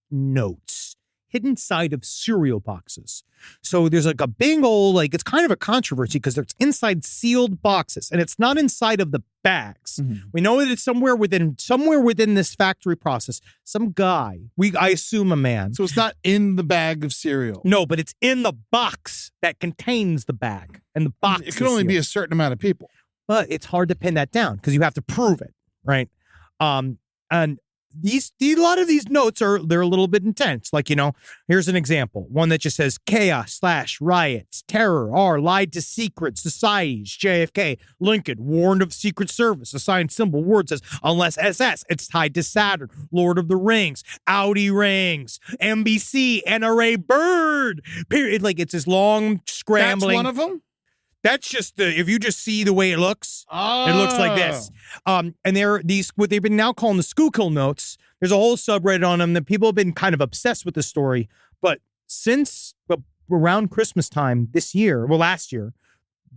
notes hidden inside of cereal boxes. So there's like a big old, like, it's kind of a controversy because it's inside sealed boxes and it's not inside of the bags. Mm-hmm. We know that it's somewhere within this factory process. Some guy, I assume a man. So it's not in the bag of cereal. No, but it's in the box that contains the bag. And the box It can only be a certain amount of people. But it's hard to pin that down because you have to prove it, right? And a lot of these notes they're a little bit intense. Like, here's an example. One that just says chaos/riots, terror, lied to secret societies, JFK, Lincoln, warned of Secret Service, a signed symbol word says, unless SS, it's tied to Saturn, Lord of the Rings, Audi rings, NBC, NRA bird, period. Like, it's this long scrambling. That's one of them? That's just if you just see the way it looks, It looks like this. And they're what they've been now calling the Schuylkill notes. There's a whole subreddit on them that people have been kind of obsessed with the story. But since around Christmas time last year,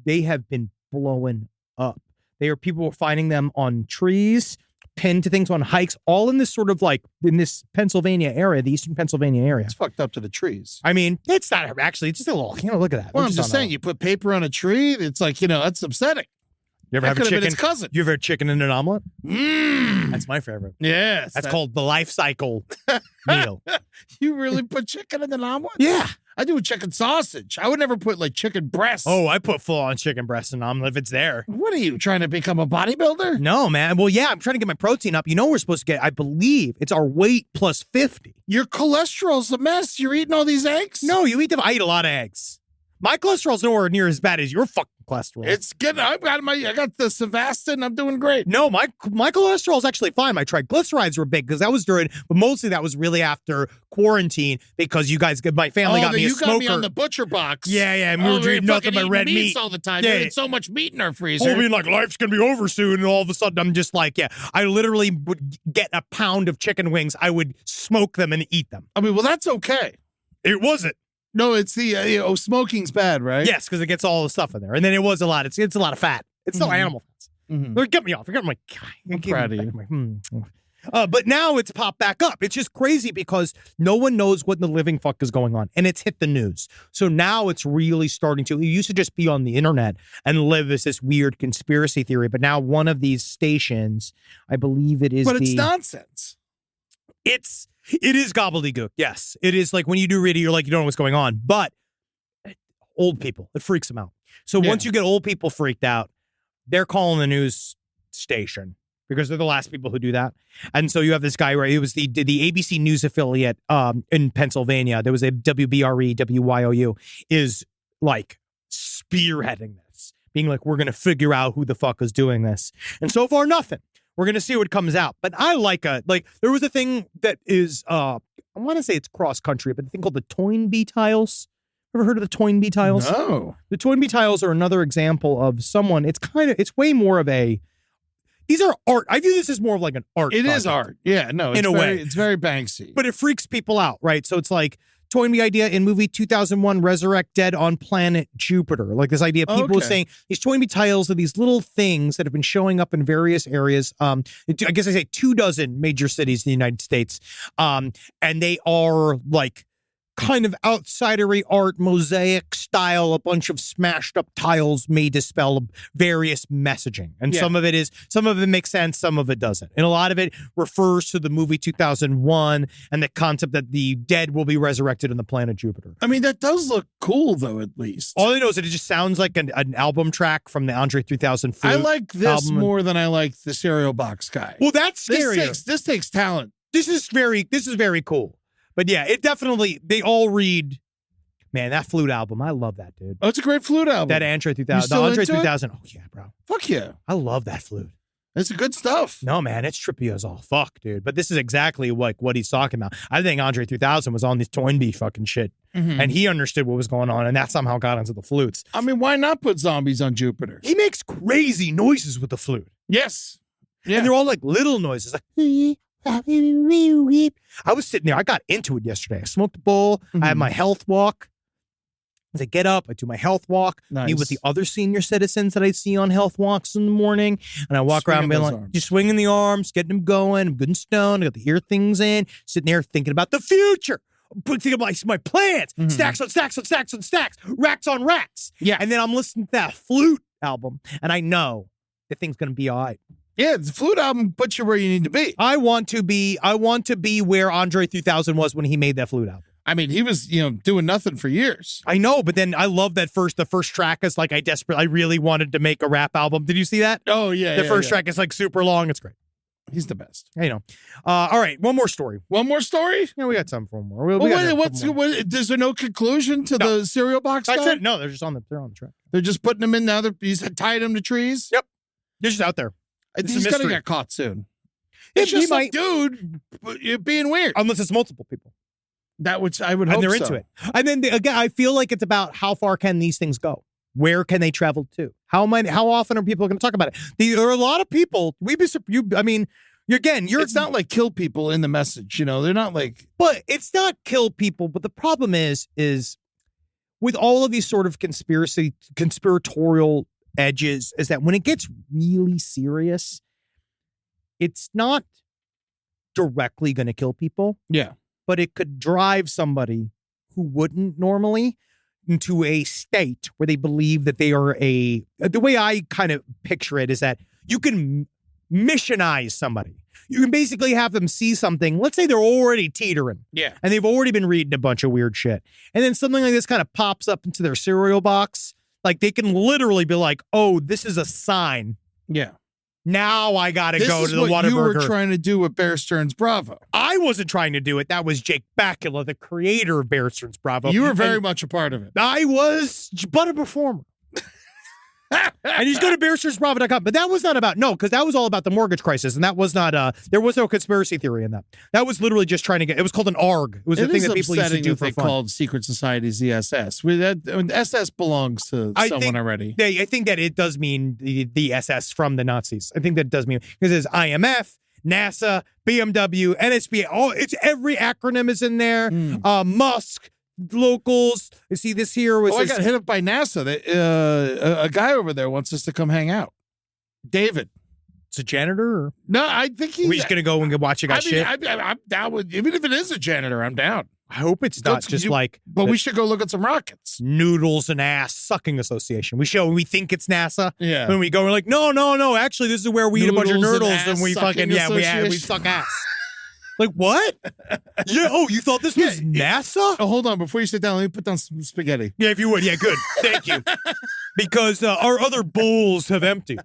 they have been blowing up. People were finding them on trees, pinned to things on hikes, all in this sort of like in this Pennsylvania area, the eastern Pennsylvania area. It's fucked up to the trees. I mean, it's not actually, it's just a little, look at that. Well, I'm just saying, you put paper on a tree, it's like, that's upsetting. You ever have a chicken? Its cousin. You ever had chicken in an omelet? Mm. That's my favorite. Yes. That's called the life cycle meal. You really put chicken in an omelet? Yeah. I do a chicken sausage. I would never put like chicken breasts. Oh, I put full-on chicken breast in an omelet if it's there. What are you, trying to become a bodybuilder? No, man. Well, yeah, I'm trying to get my protein up. We're supposed to get, I believe, it's our weight plus 50. Your cholesterol's a mess. You're eating all these eggs? No, I eat a lot of eggs. My cholesterol's nowhere near as bad as your fucking cholesterol. It's good. I got the Savastin. I'm doing great. No, my cholesterol's actually fine. My triglycerides were big because that was but mostly that was really after quarantine because my family got me a smoker. You got me on the butcher box. Yeah, and we were eating nothing but red meat all the time. Yeah. There's so much meat in our freezer. We'll be like, life's going to be over soon. And all of a sudden, I'm just like, I literally would get a pound of chicken wings. I would smoke them and eat them. I mean, well, that's okay. It wasn't. No, it's the smoking's bad, right? Yes, because it gets all the stuff in there, and then it was a lot. It's a lot of fat. It's still animal fats. Mm-hmm. Get me off. I'm like, I'm proud of you. But now it's popped back up. It's just crazy because no one knows what in the living fuck is going on, and it's hit the news. So now it's really starting to. It used to just be on the internet and live as this weird conspiracy theory, but now one of these stations, I believe it is. But it's nonsense. It is gobbledygook. Yes, it is. Like when you do read it, you're like, you don't know what's going on. But old people, it freaks them out. So once you get old people freaked out, they're calling the news station because they're the last people who do that. And so you have this guy, right? It was the ABC News affiliate in Pennsylvania. There was a WBRE, WYOU, is like spearheading this, being like, we're going to figure out who the fuck is doing this. And so far, nothing. We're going to see what comes out. But I there was a thing that is, I want to say it's cross country, but a thing called the Toynbee tiles. Ever heard of the Toynbee tiles? No. The Toynbee tiles are another example of someone, it's way more of these are art. I view this as more of like an art. It is art. Yeah, no, in a way. It's very Banksy. But it freaks people out, right? So it's like, Toynbee idea in movie 2001, Resurrect Dead on Planet Jupiter. Like this idea of people saying these Toynbee tiles are these little things that have been showing up in various areas. I guess I say 24 major cities in the United States. And they are like kind of outsidery art, mosaic style, a bunch of smashed up tiles made to spell various messaging. And some of it makes sense, some of it doesn't. And a lot of it refers to the movie 2001 and the concept that the dead will be resurrected on the planet Jupiter. I mean, that does look cool, though, at least. All I know is that it just sounds like an album track from the Andre 3000 flute. I like this more than I like the cereal box guy. Well, that's scarier. This takes talent. This is very cool. But yeah, they all read, man, that flute album. I love that, dude. Oh, it's a great flute album. That Andre 3000. The Andre 3000. Oh, yeah, bro. Fuck yeah. I love that flute. It's good stuff. No, man, it's trippy as all fuck, dude. But this is exactly like what he's talking about. I think Andre 3000 was on this Toynbee fucking shit. Mm-hmm. And he understood what was going on, and that somehow got into the flutes. I mean, why not put zombies on Jupiter? He makes crazy noises with the flute. Yes. Yeah. And they're all like little noises. Like, I was sitting there. I got into it yesterday. I smoked a bowl. Mm-hmm. I had my health walk. As I get up, I do my health walk, meet Nice. with the other senior citizens that I see on health walks in the morning, and I walk around being like, just swinging the arms, getting them going. I'm good and stoned. I got the ear things in, sitting there thinking about the future. Thinking about my plans, stacks on stacks on stacks on stacks, racks on racks. Yeah. And then I'm listening to that flute album, and I know the thing's going to be all right. Yeah, the flute album puts you where you need to be. I want to be where Andre 3000 was when he made that flute album. I mean, he was, doing nothing for years. I know, but then I love that the first track is like I really wanted to make a rap album. Did you see that? Oh, yeah. The first track is like super long. It's great. He's the best. All right, one more story. One more story? Yeah, we got time for one more. Is there no conclusion to the cereal box guy? I said no. They're on the track. They're just putting them in now. He's tied them to trees? Yep. They're just out there. He's going to get caught soon. Yeah, It's just a dude being weird. Unless it's multiple people. That which I would hope and they're so. into it. And then again, I feel like it's about how far can these things go? Where can they travel to? How often are people going to talk about it? There are a lot of people. It's not like kill people in the message. They're not like. But it's not kill people. But the problem is with all of these sort of conspiratorial edges, is that when it gets really serious, it's not directly going to kill people. Yeah. But it could drive somebody who wouldn't normally into a state where they believe that they are the way I kind of picture it is that you can missionize somebody. You can basically have them see something. Let's say they're already teetering. Yeah. And they've already been reading a bunch of weird shit. And then something like this kind of pops up into their cereal box. Like they can literally be like, oh, this is a sign. Yeah. Now I got to go to the Whataburger. This is what you were trying to do with Bear Stearns Bravo. I wasn't trying to do it. That was Jake Bakula, the creator of Bear Stearns Bravo. You were very much a part of it. I was but a performer. And you just go to bearstearnsbravo.com. But that was not about, because that was all about the mortgage crisis. And that was not, there was no conspiracy theory in that. That was literally just trying to it was called an ARG. It was the thing that people used to do for fun. Called secret societies the SS. SS belongs to someone already. I think that it does mean the SS from the Nazis. I think that does mean, because there's IMF, NASA, BMW, NSB, it's every acronym is in there. Musk, locals. You see this here was. I got hit up by NASA. A guy over there wants us to come hang out. David. It's a janitor? Or? No, I think he's. We're just going to go and watch you guys shit? I'm down with, even if it is a janitor, I'm down. I hope it's not just But we should go look at some rockets. Noodles and Ass Sucking Association. We think it's NASA. Yeah. When we go, we're like, no. Actually, this is where we eat a bunch of noodles and we fucking, we suck ass. Like, what? Yeah. Oh, you thought this was NASA? Oh, hold on. Before you sit down, let me put down some spaghetti. Yeah, if you would. Yeah, good. Thank you. Because our other bowls have emptied.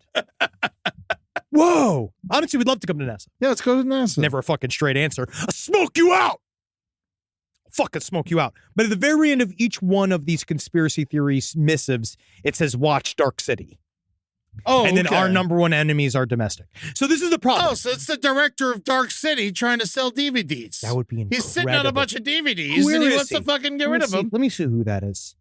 Whoa. Honestly, we'd love to come to NASA. Yeah, let's go to NASA. Never a fucking straight answer. I'll smoke you out. Fucking smoke you out. But at the very end of each one of these conspiracy theories missives, it says, watch Dark City. Oh, and then our number one enemies are domestic. So this is the problem. Oh, so it's the director of Dark City trying to sell DVDs. That would be incredible. He's sitting on a bunch of DVDs and he wants to fucking get rid of them. Let me see who that is.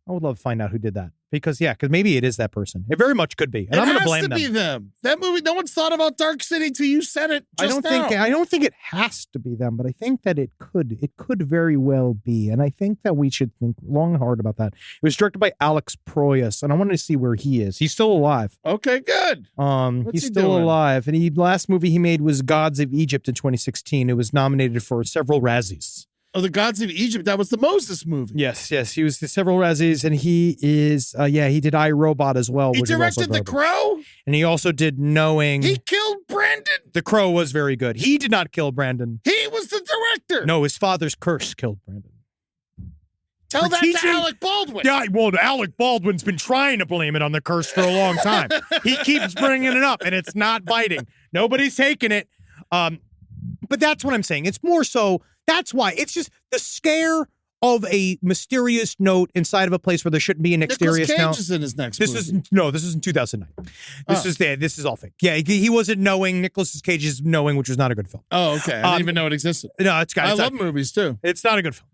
I would love to find out who did that. Because maybe it is that person. It very much could be. And I'm going to blame them. It has to be them. That movie, no one's thought about Dark City till you said it just now. I don't think it has to be them, but I think that it could very well be. And I think that we should think long and hard about that. It was directed by Alex Proyas, and I wanted to see where he is. He's still alive. Okay, good. He's still alive. And the last movie he made was Gods of Egypt in 2016. It was nominated for several Razzies. Oh, the Gods of Egypt. That was the Moses movie. Yes. He was to several Razzies, and he is, he did iRobot as well. He directed The Crow? And he also did Knowing. He killed Brandon? The Crow was very good. He did not kill Brandon. He was the director. No, his father's curse killed Brandon. Tell that to Alec Baldwin. Yeah, well, Alec Baldwin's been trying to blame it on the curse for a long time. He keeps bringing it up, and it's not biting. Nobody's taking it. But that's what I'm saying. It's more so... That's why. It's just the scare of a mysterious note inside of a place where there shouldn't be an mysterious note. Nicolas Cage is in his next movie. This is in 2009. This is all fake. Yeah, he wasn't Knowing. Nicolas Cage is Knowing, which was not a good film. Oh, okay. I didn't even know it existed. No, I love movies too. It's not a good film.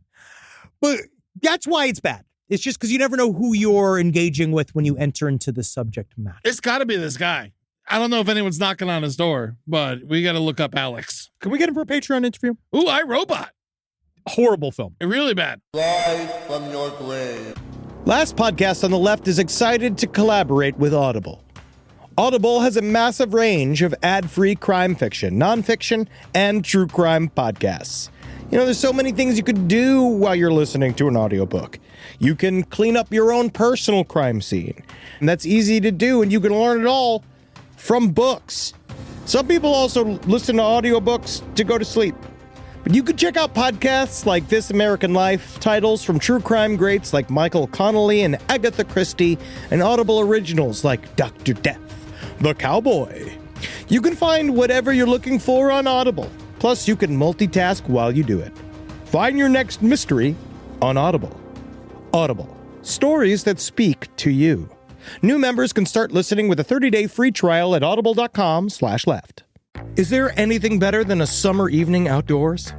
But that's why it's bad. It's just because you never know who you're engaging with when you enter into the subject matter. It's got to be this guy. I don't know if anyone's knocking on his door, but we got to look up Alex. Can we get him for a Patreon interview? Ooh, iRobot. Horrible film. Really bad. Rise from your grave. Last Podcast on the Left is excited to collaborate with Audible. Audible has a massive range of ad-free crime fiction, nonfiction, and true crime podcasts. You know, there's so many things you could do while you're listening to an audiobook. You can clean up your own personal crime scene. And that's easy to do, and you can learn it all from books. Some people also listen to audiobooks to go to sleep. But you could check out podcasts like This American Life, titles from true crime greats like Michael Connelly and Agatha Christie, and Audible originals like Dr. Death, The Cowboy. You can find whatever you're looking for on Audible. Plus, you can multitask while you do it. Find your next mystery on Audible. Audible. Stories that speak to you. New members can start listening with a 30-day free trial at audible.com/left. Is there anything better than a summer evening outdoors?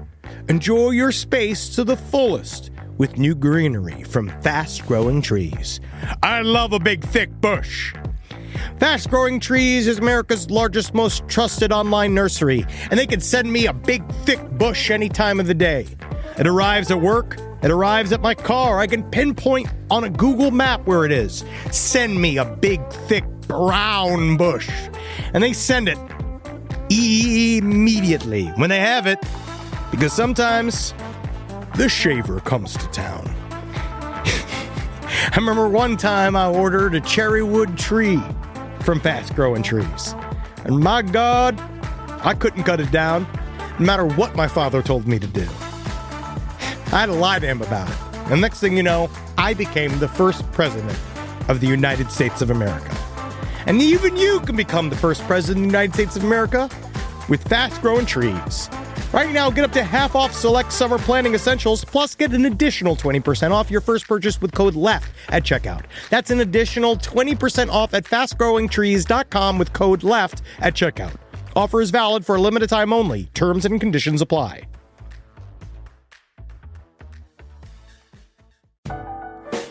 Enjoy your space to the fullest with new greenery from Fast Growing Trees. I love a big, thick bush. Fast Growing Trees is America's largest, most trusted online nursery, and they can send me a big, thick bush any time of the day. It arrives at work. It arrives at my car. I can pinpoint on a Google map where it is. Send me a big, thick, brown bush. And they send it immediately when they have it, because sometimes the shaver comes to town. I remember one time I ordered a cherrywood tree from Fast Growing Trees, and my God, I couldn't cut it down, no matter what my father told me to do. I had to lie to him about it, and next thing you know, I became the first president of the United States of America. And even you can become the first president of the United States of America with Fast Growing Trees. Right now, get up to half off select summer planning essentials, plus get an additional 20% off your first purchase with code LEFT at checkout. That's an additional 20% off at fastgrowingtrees.com with code LEFT at checkout. Offer is valid for a limited time only. Terms and conditions apply.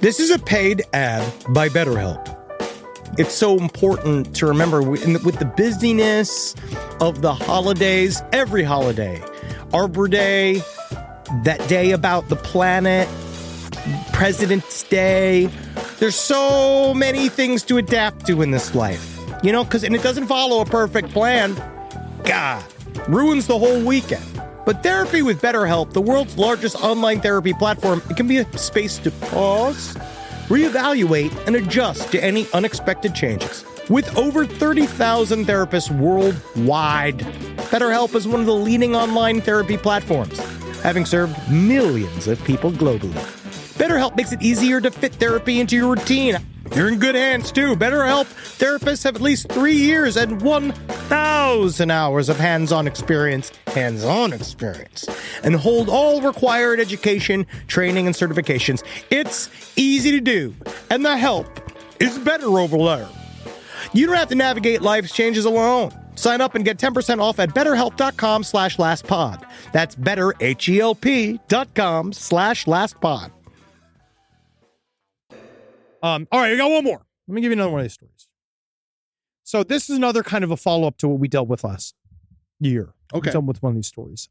This is a paid ad by BetterHelp. It's so important to remember with the busyness of the holidays, every holiday, Arbor Day, that day about the planet, President's Day. There's so many things to adapt to in this life, you know, and it doesn't follow a perfect plan. God, ruins the whole weekend. But therapy with BetterHelp, the world's largest online therapy platform, it can be a space to pause, reevaluate, and adjust to any unexpected changes. With over 30,000 therapists worldwide, BetterHelp is one of the leading online therapy platforms, having served millions of people globally. BetterHelp makes it easier to fit therapy into your routine. You're in good hands, too. BetterHelp therapists have at least 3 years and 1,000 hours of hands-on experience, and hold all required education, training, and certifications. It's easy to do, and the help is better over there. You don't have to navigate life's changes alone. Sign up and get 10% off at betterhelp.com/lastpod. That's betterhelp.com/lastpod. All right, I got one more. Let me give you another one of these stories. So this is another kind of a follow-up to what we dealt with last year. Okay. We dealt with one of these stories.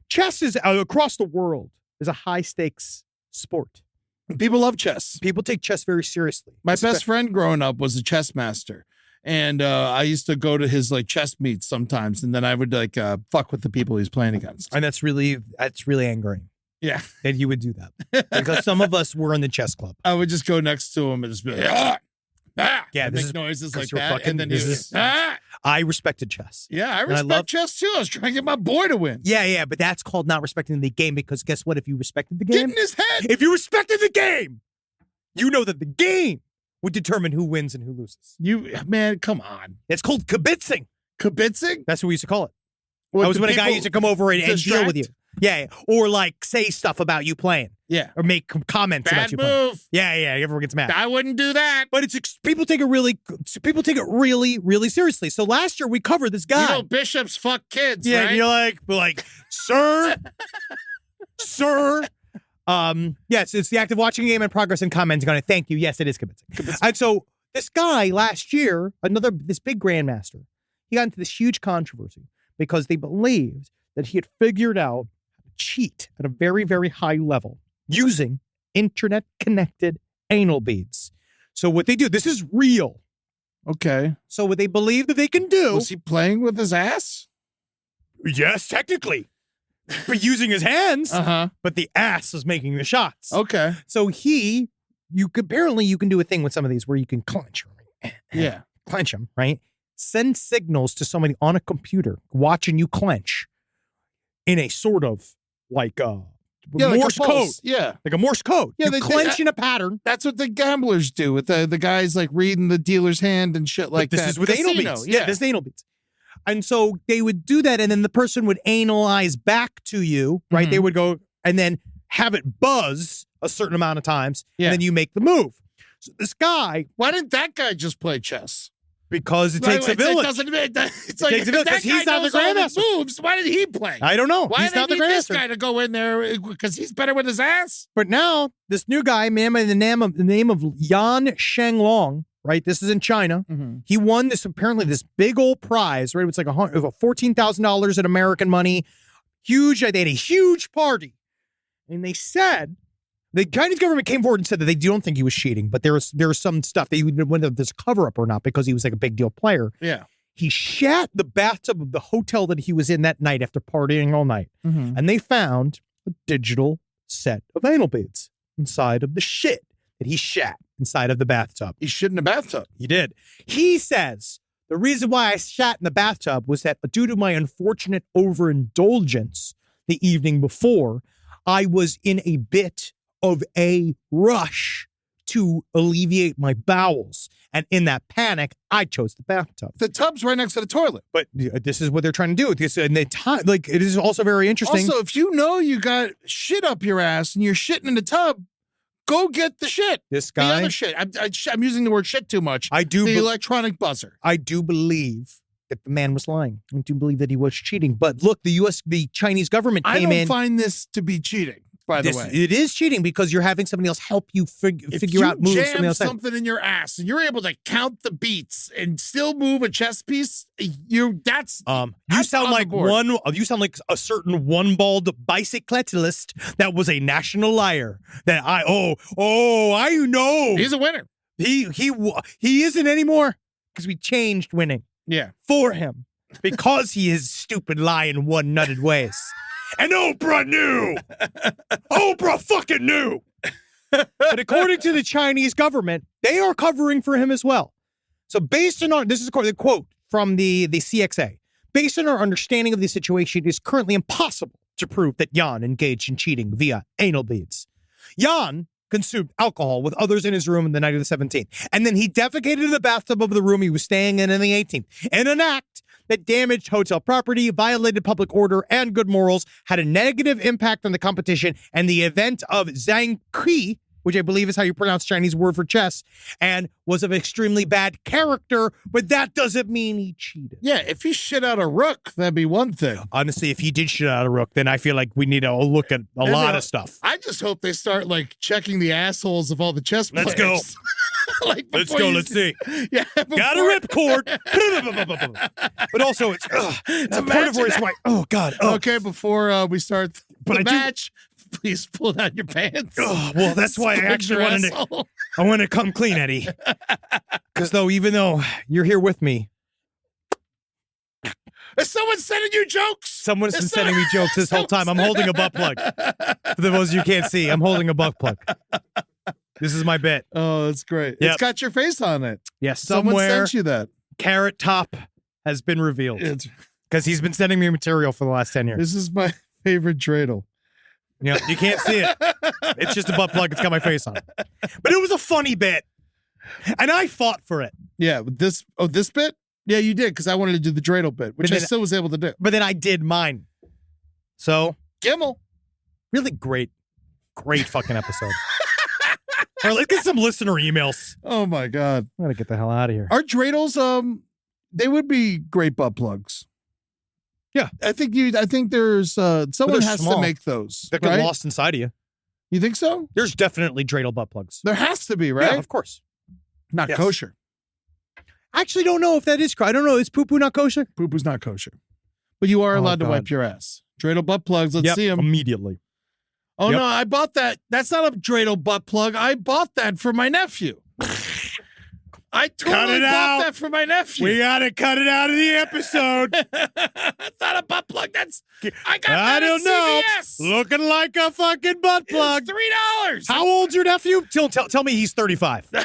Chess is across the world is a high-stakes sport. People love chess. People take chess very seriously. My best friend growing up was a chess master. And I used to go to his like chess meets sometimes, and then I would like fuck with the people he's playing against. And that's really angering. Yeah. That you would do that. Because some of us were in the chess club. I would just go next to him and just be like, yeah, make noises like that. And then he was, I respected chess. Yeah, I respect chess too. I was trying to get my boy to win. Yeah, but that's called not respecting the game, because guess what? If you respected the game, get in his head. If you respected the game, you know that the game would determine who wins and who loses. Man, come on. It's called kibitzing. Kibitzing? That's what we used to call it. Well, that was when a guy used to come over and deal with you. Yeah, or like say stuff about you playing. Yeah, or make comments about you playing. Yeah, everyone gets mad. I wouldn't do that. But people take it really seriously. So last year we covered this guy. You know, bishops fuck kids. Yeah, right? and you're like, sir, sir. Yes, it's the act of watching a game in progress and commenting on it. Thank you. Yes, it is kibitzing. And so this guy last year, this big grandmaster, he got into this huge controversy because they believed that he had figured out how to cheat at a very, very high level using internet-connected anal beads. So what they do, this is real. Okay. So what they believe that they can do. Was he playing with his ass? Yes, technically. But using his hands. Uh-huh. But the ass is making the shots. Okay. So apparently you can do a thing with some of these where you can clench. Yeah. Clench them, right? Send signals to somebody on a computer watching you clench in a sort of like Morse code. Yeah. Like a Morse code. Yeah, you they clench in a pattern. That's what the gamblers do with the guys like reading the dealer's hand and shit like this that. is with anal Casino, beads. Yeah, this is anal beads. And so they would do that, and then the person would analyze back to you, right? Mhm. They would go and then have it buzz a certain amount of times, Yeah. and then you make the move. So this guy, Why didn't that guy just play chess? because it takes a village. It's like takes a village, that 'cause he's guy not the knows all grandmaster. moves. Why did he play? I don't know. Why He's did not the they need this grandmaster. guy to go in there because he's better with his ass? But now this new guy, man, by the name of Yan Shenglong, right? This is in China. Mm-hmm. He won this big old prize, right? It's like $14,000 in American money. Huge. They had a huge party, and they said the Chinese government came forward and said that they don't think he was cheating, but there was some stuff that whether this cover up or not because he was like a big deal player. Yeah. He shat the bathtub of the hotel that he was in that night after partying all night, Mm-hmm. and they found a digital set of anal beads inside of the shit that he shat inside of the bathtub. He shit in a bathtub. He did. He says the reason why I shat in the bathtub was that due to my unfortunate overindulgence the evening before, I was in a bit of a rush to alleviate my bowels. And in that panic, I chose the bathtub. The tub's right next to the toilet. But this is what they're trying to do with this. And they like it is also very interesting. Also, if you know you got shit up your ass and you're shitting in the tub, go get the shit. This The guy, other shit. I'm using the word shit too much. The electronic buzzer. I do believe that the man was lying. I do believe that he was cheating. But look, the Chinese government I came don't in. find this to be cheating, by the way. It is cheating because you're having somebody else help you figure out moves. If Somebody you else jam something in your ass and you're able to count the beats and still move a chess piece, you sound like a certain one-balled bicyclist that was a national liar. That I know. He's a winner. He isn't anymore because we changed winning Yeah. for him because he is stupid, lying, one-nutted ways. And Oprah knew. Oprah fucking knew. But according to the Chinese government, they are covering for him as well. So based on this is a quote from the CXA. Based on our understanding of the situation, it is currently impossible to prove that Yan engaged in cheating via anal beads. Yan consumed alcohol with others in his room on the night of the 17th. And then he defecated in the bathtub of the room he was staying in the 18th. In an act that damaged hotel property, violated public order and good morals, had a negative impact on the competition and the event of Zhang Qi, which I believe is how you pronounce Chinese word for chess, and was of extremely bad character, but that doesn't mean he cheated. Yeah, if he shit out a rook, that'd be one thing. Honestly, if he did shit out a rook, then I feel like we need to look at a lot of stuff. I just hope they start like checking the assholes of all the chess players. Let's go. Let's go. Let's see. Yeah, got a ripcord. But also, it's a part of where it's like, oh God. Oh. Okay, before we start the match, please pull down your pants. Oh, well, that's why I actually wanted to come clean, Eddie. Because even though you're here with me, is someone sending you jokes? Someone's been sending me jokes this whole time. I'm holding a butt plug. For the ones you can't see, I'm holding a butt plug. This is my bit. Oh, that's great. Yep. It's got your face on it. Yes, Someone somewhere sent you that. Carrot Top has been revealed. Because he's been sending me material for the last 10 years. This is my favorite dreidel. Yeah, you can't see it. It's just a butt plug. It's got my face on it. But it was a funny bit. And I fought for it. Yeah, this bit? Yeah, you did, because I wanted to do the dreidel bit, which I still was able to do. But then I did mine. So, Gimmel. Really great fucking episode. All right, let's get some listener emails. Oh my God. I'm gonna get the hell out of here. Our dreidels, they would be great butt plugs. Yeah. I think there's someone has small. to make those. That get right? lost inside of you. You think so? There's definitely dreidel butt plugs. There has to be, right? Yeah, of course. Not Yes. kosher. I actually don't know if that is. I don't know. Is poo-poo not kosher? Poo-poo's not kosher. But you are allowed to wipe your ass. Dreidel butt plugs. Let's see them. Immediately. Oh, Yep. no, I bought that. That's not a dreidel butt plug. I bought that for my nephew. I totally bought that for my nephew. We got to cut it out of the episode. That's not a butt plug. I got that I at don't know. CVS. Looking like a fucking butt plug. It's $3. How old's your nephew? Tell me he's 35. There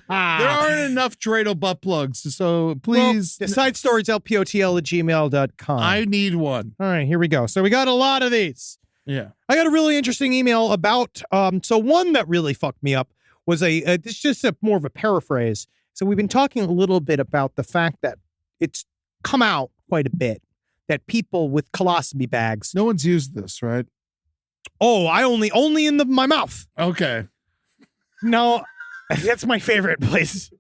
aren't enough dreidel butt plugs, so please. Well, side stories, lpotl@gmail.com. I need one. All right, here we go. So we got a lot of these. Yeah. I got a really interesting email about, so one that really fucked me up was it's just more of a paraphrase. So we've been talking a little bit about the fact that it's come out quite a bit that people with colostomy bags. No one's used this, right? Oh, I only in my mouth. Okay. No, that's my favorite place.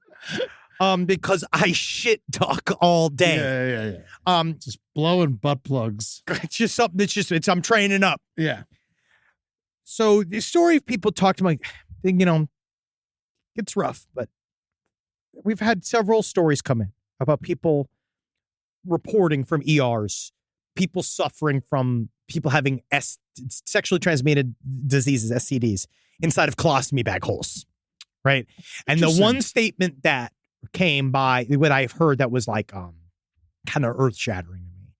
Because I shit talk all day. Yeah. Just blowing butt plugs. It's just something that's I'm training up. Yeah. So the story of people talk to me, it's rough, but we've had several stories come in about people reporting from ERs, people suffering from people having sexually transmitted diseases, STDs, inside of colostomy bag holes, right? And the one statement that came by, what I've heard that was like kind of earth-shattering to me,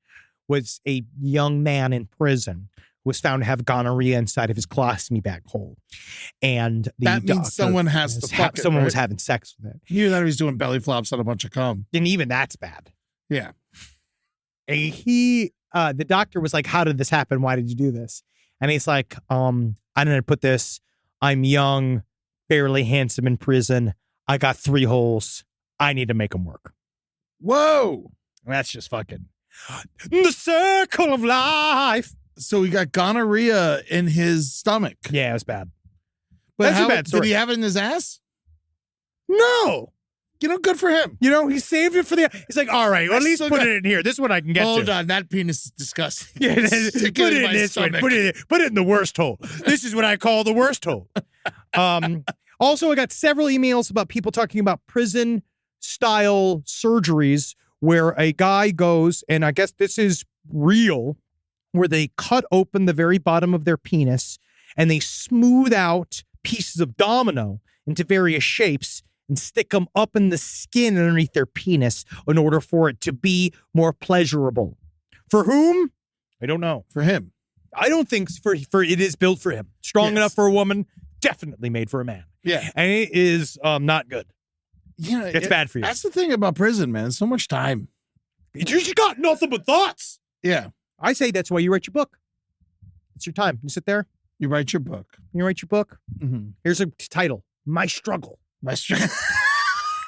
was a young man in prison was found to have gonorrhea inside of his colostomy bag hole. And that means someone has to fuck it, someone right? was having sex with it. You thought he was doing belly flops on a bunch of cum. And even that's bad. Yeah. And the doctor was like, how did this happen? Why did you do this? And he's like, I didn't put this. I'm young, fairly handsome in prison. I got 3 holes. I need to make them work. Whoa. That's just fucking the circle of life. So he got gonorrhea in his stomach. Yeah, it was bad. But That's a bad story. Did he have it in his ass? No. Good for him. He saved it for he's like, all right, well, at least put it in here. This is what I can get to. Hold on, that penis is disgusting. Yeah, put it in this one. Put it in the worst hole. This is what I call the worst hole. Also, I got several emails about people talking about prison-style surgeries where a guy goes, and I guess this is real, where they cut open the very bottom of their penis and they smooth out pieces of domino into various shapes and stick them up in the skin underneath their penis in order for it to be more pleasurable. For whom? I don't know. For him. I don't think for it is built for him. Strong enough for a woman, definitely made for a man. Yeah. And it is not good. Yeah, it's bad for you. That's the thing about prison, man. So much time. You just got nothing but thoughts. Yeah. I say that's why you write your book. It's your time. You sit there. You write your book. You write your book. Mm-hmm. Here's a title. My Struggle. My Struggle.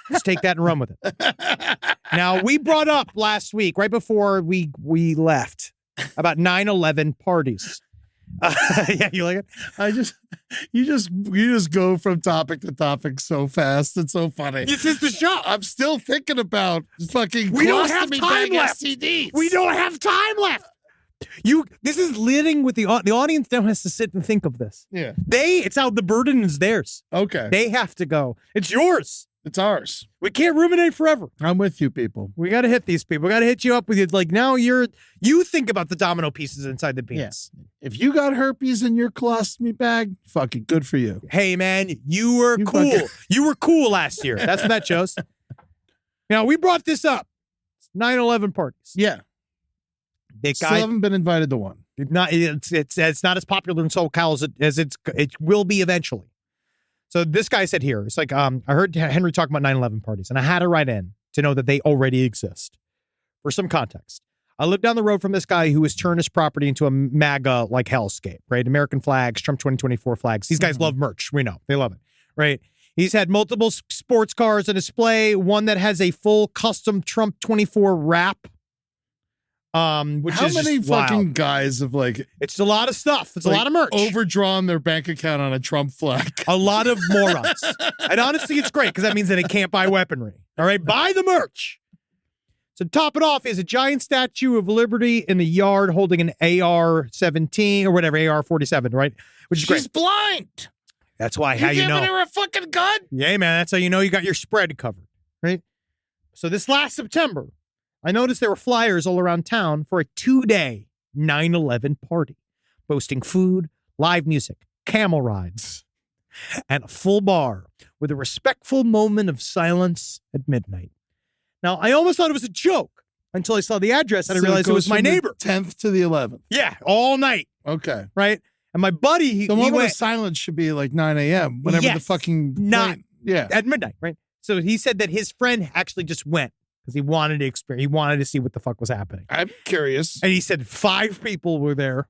Let's take that and run with it. Now, we brought up last week, right before we left, about 9/11 parties. Yeah, you like it? You just go from topic to topic so fast. It's so funny. This is the show. I'm still thinking about fucking. We don't have time left. STDs. We don't have time left. This is living with the audience. Now has to sit and think of this. Yeah. It's how the burden is theirs. Okay. They have to go. It's yours. It's ours. We can't ruminate forever. I'm with you, people. We got to hit these people. We got to hit you up with it. Like now you think about the domino pieces inside the penis. Yeah. If you got herpes in your colostomy bag, fucking good for you. Hey man, you were cool. You were cool last year. That's what that shows. Now we brought this up. 9/11 parties. Yeah. Still haven't been invited to one. It's not as popular in SoCal as it will be eventually. So this guy said here, it's like, I heard Henry talk about 9/11 parties, and I had to write in to know that they already exist. For some context, I live down the road from this guy who has turned his property into a MAGA like hellscape, right? American flags, Trump 2024 flags. These guys love merch. We know they love it, right? He's had multiple sports cars on display. One that has a full custom Trump 24 wrap. Which How is many just fucking wild. guys have It's a lot of stuff. It's a lot of merch. Overdrawn their bank account on a Trump flag. A lot of morons. And honestly, it's great because that means that they can't buy weaponry. All right, buy the merch. So to top it off is a giant statue of Liberty in the yard holding an AR-17 or whatever, AR-47, right? Which is She's great. blind. That's why how you know. Giving her a fucking gun? Yeah, man, that's how you know you got your spread covered, right? So this last September, I noticed there were flyers all around town for a 2-day 9/11 party, boasting food, live music, camel rides, and a full bar with a respectful moment of silence at midnight. Now, I almost thought it was a joke until I saw the address and I realized it was my neighbor. 10th to the 11th. Yeah, all night, Okay. right? And my buddy, The he moment went of silence should be like 9 a.m. Whenever the Yes. fucking Not- plane- yeah. at midnight, right? So he said that his friend actually just went because he wanted to experience. He wanted to see what the fuck was happening. I'm curious. And he said 5 people were there.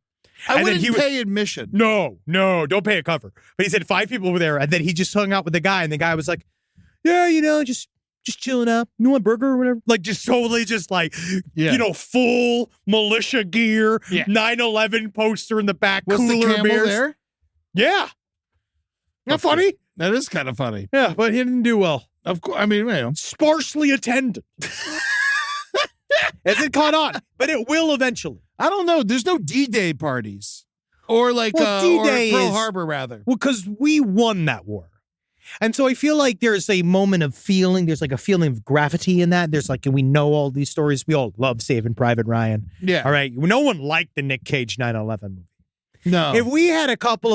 I And then wouldn't he was- pay admission. No, don't pay a cover. But he said 5 people were there, and then he just hung out with the guy, and the guy was like, "Yeah, just chilling out. You want a burger or whatever?" Like just totally just like, Yeah. full militia gear, Yeah. 9/11 poster in the back, Was the cooler camel beers. there? Yeah. Not funny? That is kind of funny. Yeah, but he didn't do well. Of course. I mean, Sparsely attended. As it caught on, but it will eventually. I don't know. There's no D-Day parties. Or like Well, or D-Day Pearl is- Harbor, rather. Well, because we won that war. And so I feel like there's a moment of feeling, there's like a feeling of gravity in that. There's like, we know all these stories. We all love Saving Private Ryan. Yeah. All right. No one liked the Nick Cage 9/11 movie. No. If we had a couple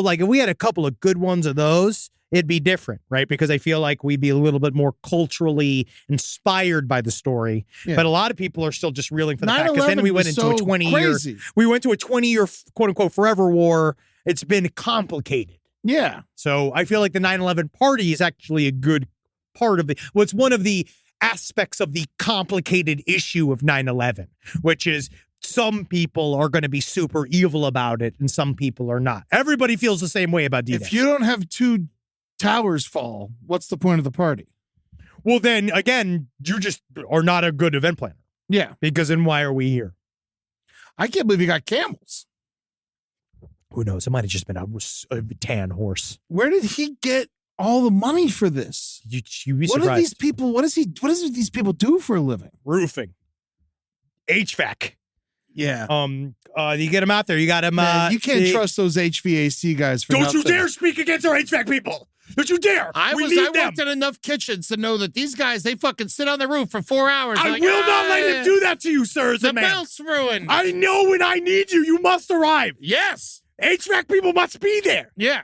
of good ones of those, it'd be different, right? Because I feel like we'd be a little bit more culturally inspired by the story. Yeah. But a lot of people are still just reeling for the fact. Because 9/11 then we went was into a so 20-year, crazy. we went to a 20-year, quote unquote, forever war. It's been complicated. Yeah. So I feel like the 9/11 party is actually a good part of it's one of the aspects of the complicated issue of 9/11, which is some people are going to be super evil about it and some people are not. Everybody feels the same way about D-Day. If you don't have 2 towers fall, what's the point of the party? Well, then again, you just are not a good event planner Yeah. because then why are we here? I can't believe you got camels. Who knows? It might have just been a tan horse. Where did he get all the money for this? You'd be What surprised. are these people? What does these people do for a living? Roofing. HVAC. Yeah. You get them out there. You got them. Man, you can't trust those HVAC guys for Don't nothing. you dare speak against our HVAC people. Don't you dare. I We need them. worked in enough kitchens to know that these guys, they fucking sit on the roof for 4 hours. I will not let him do that to you, sir, as a The man. belt's ruined. I know when I need you, you must arrive. Yes. HVAC people must be there. Yeah.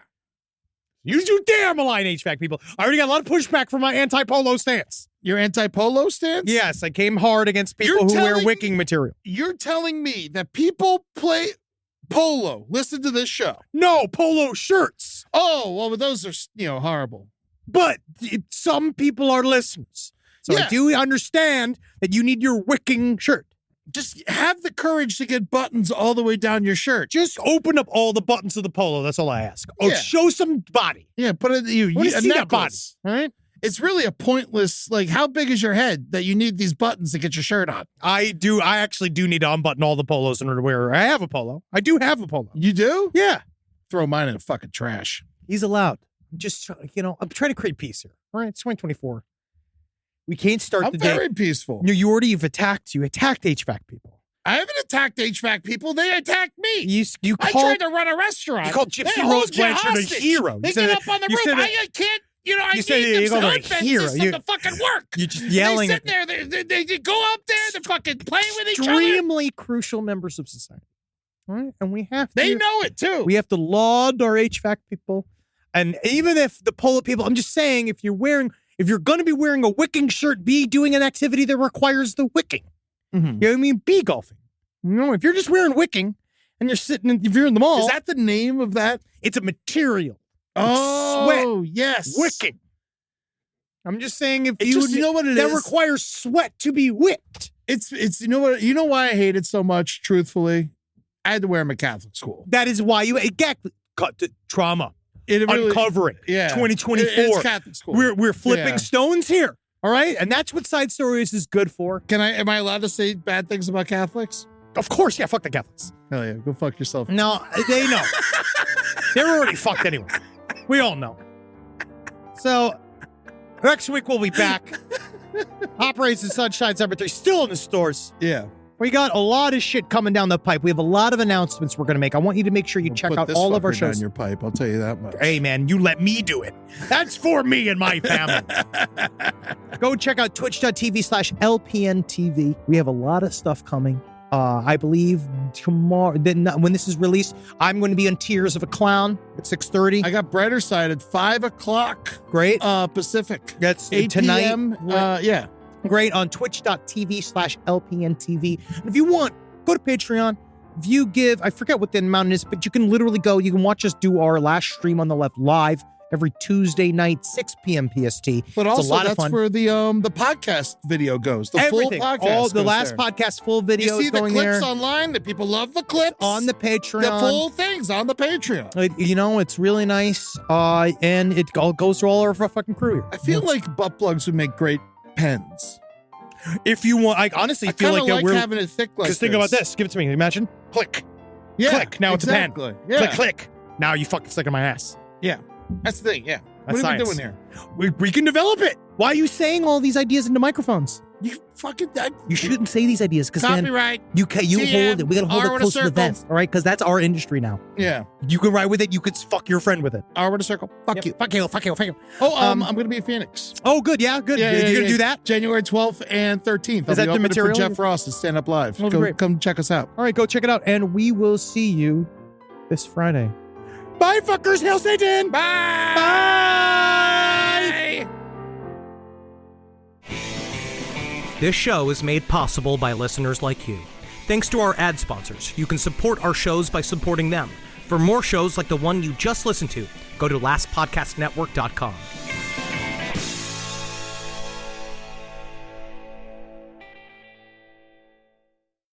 You dare malign HVAC people. I already got a lot of pushback for my anti-polo stance. Your anti-polo stance? Yes, I came hard against people You're who wear telling- wicking material. You're telling me that people play polo. Listen to this show. No, polo shirts. Oh, well, those are, horrible. But some people are listeners. So Yeah. I do understand that you need your wicking shirt. Just have the courage to get buttons all the way down your shirt. Just open up all the buttons of the polo. That's all I ask. Oh, Yeah. show some body. Yeah, put it. I want to a see that body. necklace. All right. It's really a pointless. Like, how big is your head that you need these buttons to get your shirt on? I actually do need to unbutton all the polos in order to wear. I have a polo. I do have a polo. You do? Yeah. Throw mine in the fucking trash. He's allowed. I'm just, I'm trying to create peace here. All right. It's 2024. We can't start I'm the day. very peaceful. You attacked HVAC people. I haven't attacked HVAC people. They attacked me. You I called, tried to run a restaurant. you called They Gypsy hold Rose you Blanchard a hostage. hero. They You said get that- up on the you roof. said that- I can't. I you said need you them called her a hood vent hero. system to fucking work. You're just yelling they at sit there. They go up there. They're fucking playing with each other. extremely crucial members of society. All right. And we have to. They know it too. We have to laud our HVAC people. And even if the polo people, I'm just saying, if you're going to be wearing a wicking shirt, be doing an activity that requires the wicking. Mhm. You know what I mean? Be golfing. If you're just wearing wicking and if you're in the mall, Is that the name of that? it's a material. Oh, yes. Wicking. I'm just saying if It you just, you know what it that is? requires sweat to be whipped. It's you know what, you know why I hate it so much, truthfully? I had to wear them at Catholic school. That is why you cut the trauma. It really, Uncovering. yeah. 2024. It's Catholic school. We're flipping Yeah. stones here. All right? And that's what Side Stories is good for. Am I allowed to say bad things about Catholics? Of course, yeah, fuck the Catholics. Hell yeah, go fuck yourself. No, they know. They're already fucked anyway. We all know. So, next week we'll be back. Operation Sunshine Number 3, still in the stores. Yeah. We got a lot of shit coming down the pipe. We have a lot of announcements we're going to make. I want you to make sure you check Put out this all of our fucker shows. down your pipe, I'll tell you that much. Hey, man, you let me do it. That's for me and my family. Go check out twitch.tv/LPNTV. We have a lot of stuff coming. I believe tomorrow, when this is released, I'm going to be on Tears of a Clown at 6:30. I got Brighter Side at 5 o'clock. Great. Pacific. That's 8 tonight. p.m. Yeah. Great, on twitch.tv/LPNTV. And if you want, go to Patreon. If you give, I forget what the amount is, but you can literally go, you can watch us do our last stream on the left live every Tuesday night, 6 p.m. PST. But it's also, a lot that's of fun. where the podcast video goes. The Everything. full podcast. All the goes last there. podcast full video You see is the going clips there. online? The people love the clips. On the Patreon. The full thing's on the Patreon. You know, it's really nice. And it all goes through all of our fucking crew here. I feel like butt plugs would make great pens. If you want, I honestly I feel kind of like, like having it thick like because think about this. Give it to me. Imagine. Click. Yeah, Click. Now exactly. it's a pen. Yeah. Click, click. Now you fucking stick in my ass. Yeah. That's the thing. Yeah. That's What are we science. doing here? We can develop it. Why are you saying all these ideas into microphones? You fucking You shouldn't say these ideas because then copyright. you TM, hold it. We gotta hold R it with a close to the circle. vest, all right? Because that's our industry now. Yeah. You can ride with it. You could fuck your friend with it. R with a circle. Fuck Yep. you. Fuck you. Fuck you. Fuck you. Oh, I'm going to be in Phoenix. Oh, good. Yeah, good. Yeah, you yeah, gonna yeah. do that? January 12th and 13th. Is that the opening material? for Jeff Ross to stand up live? Oh, great. Come check us out. All right, go check it out, and we will see you this Friday. Bye, fuckers. Hail Satan. Bye. Bye. This show is made possible by listeners like you. Thanks to our ad sponsors, you can support our shows by supporting them. For more shows like the one you just listened to, go to lastpodcastnetwork.com.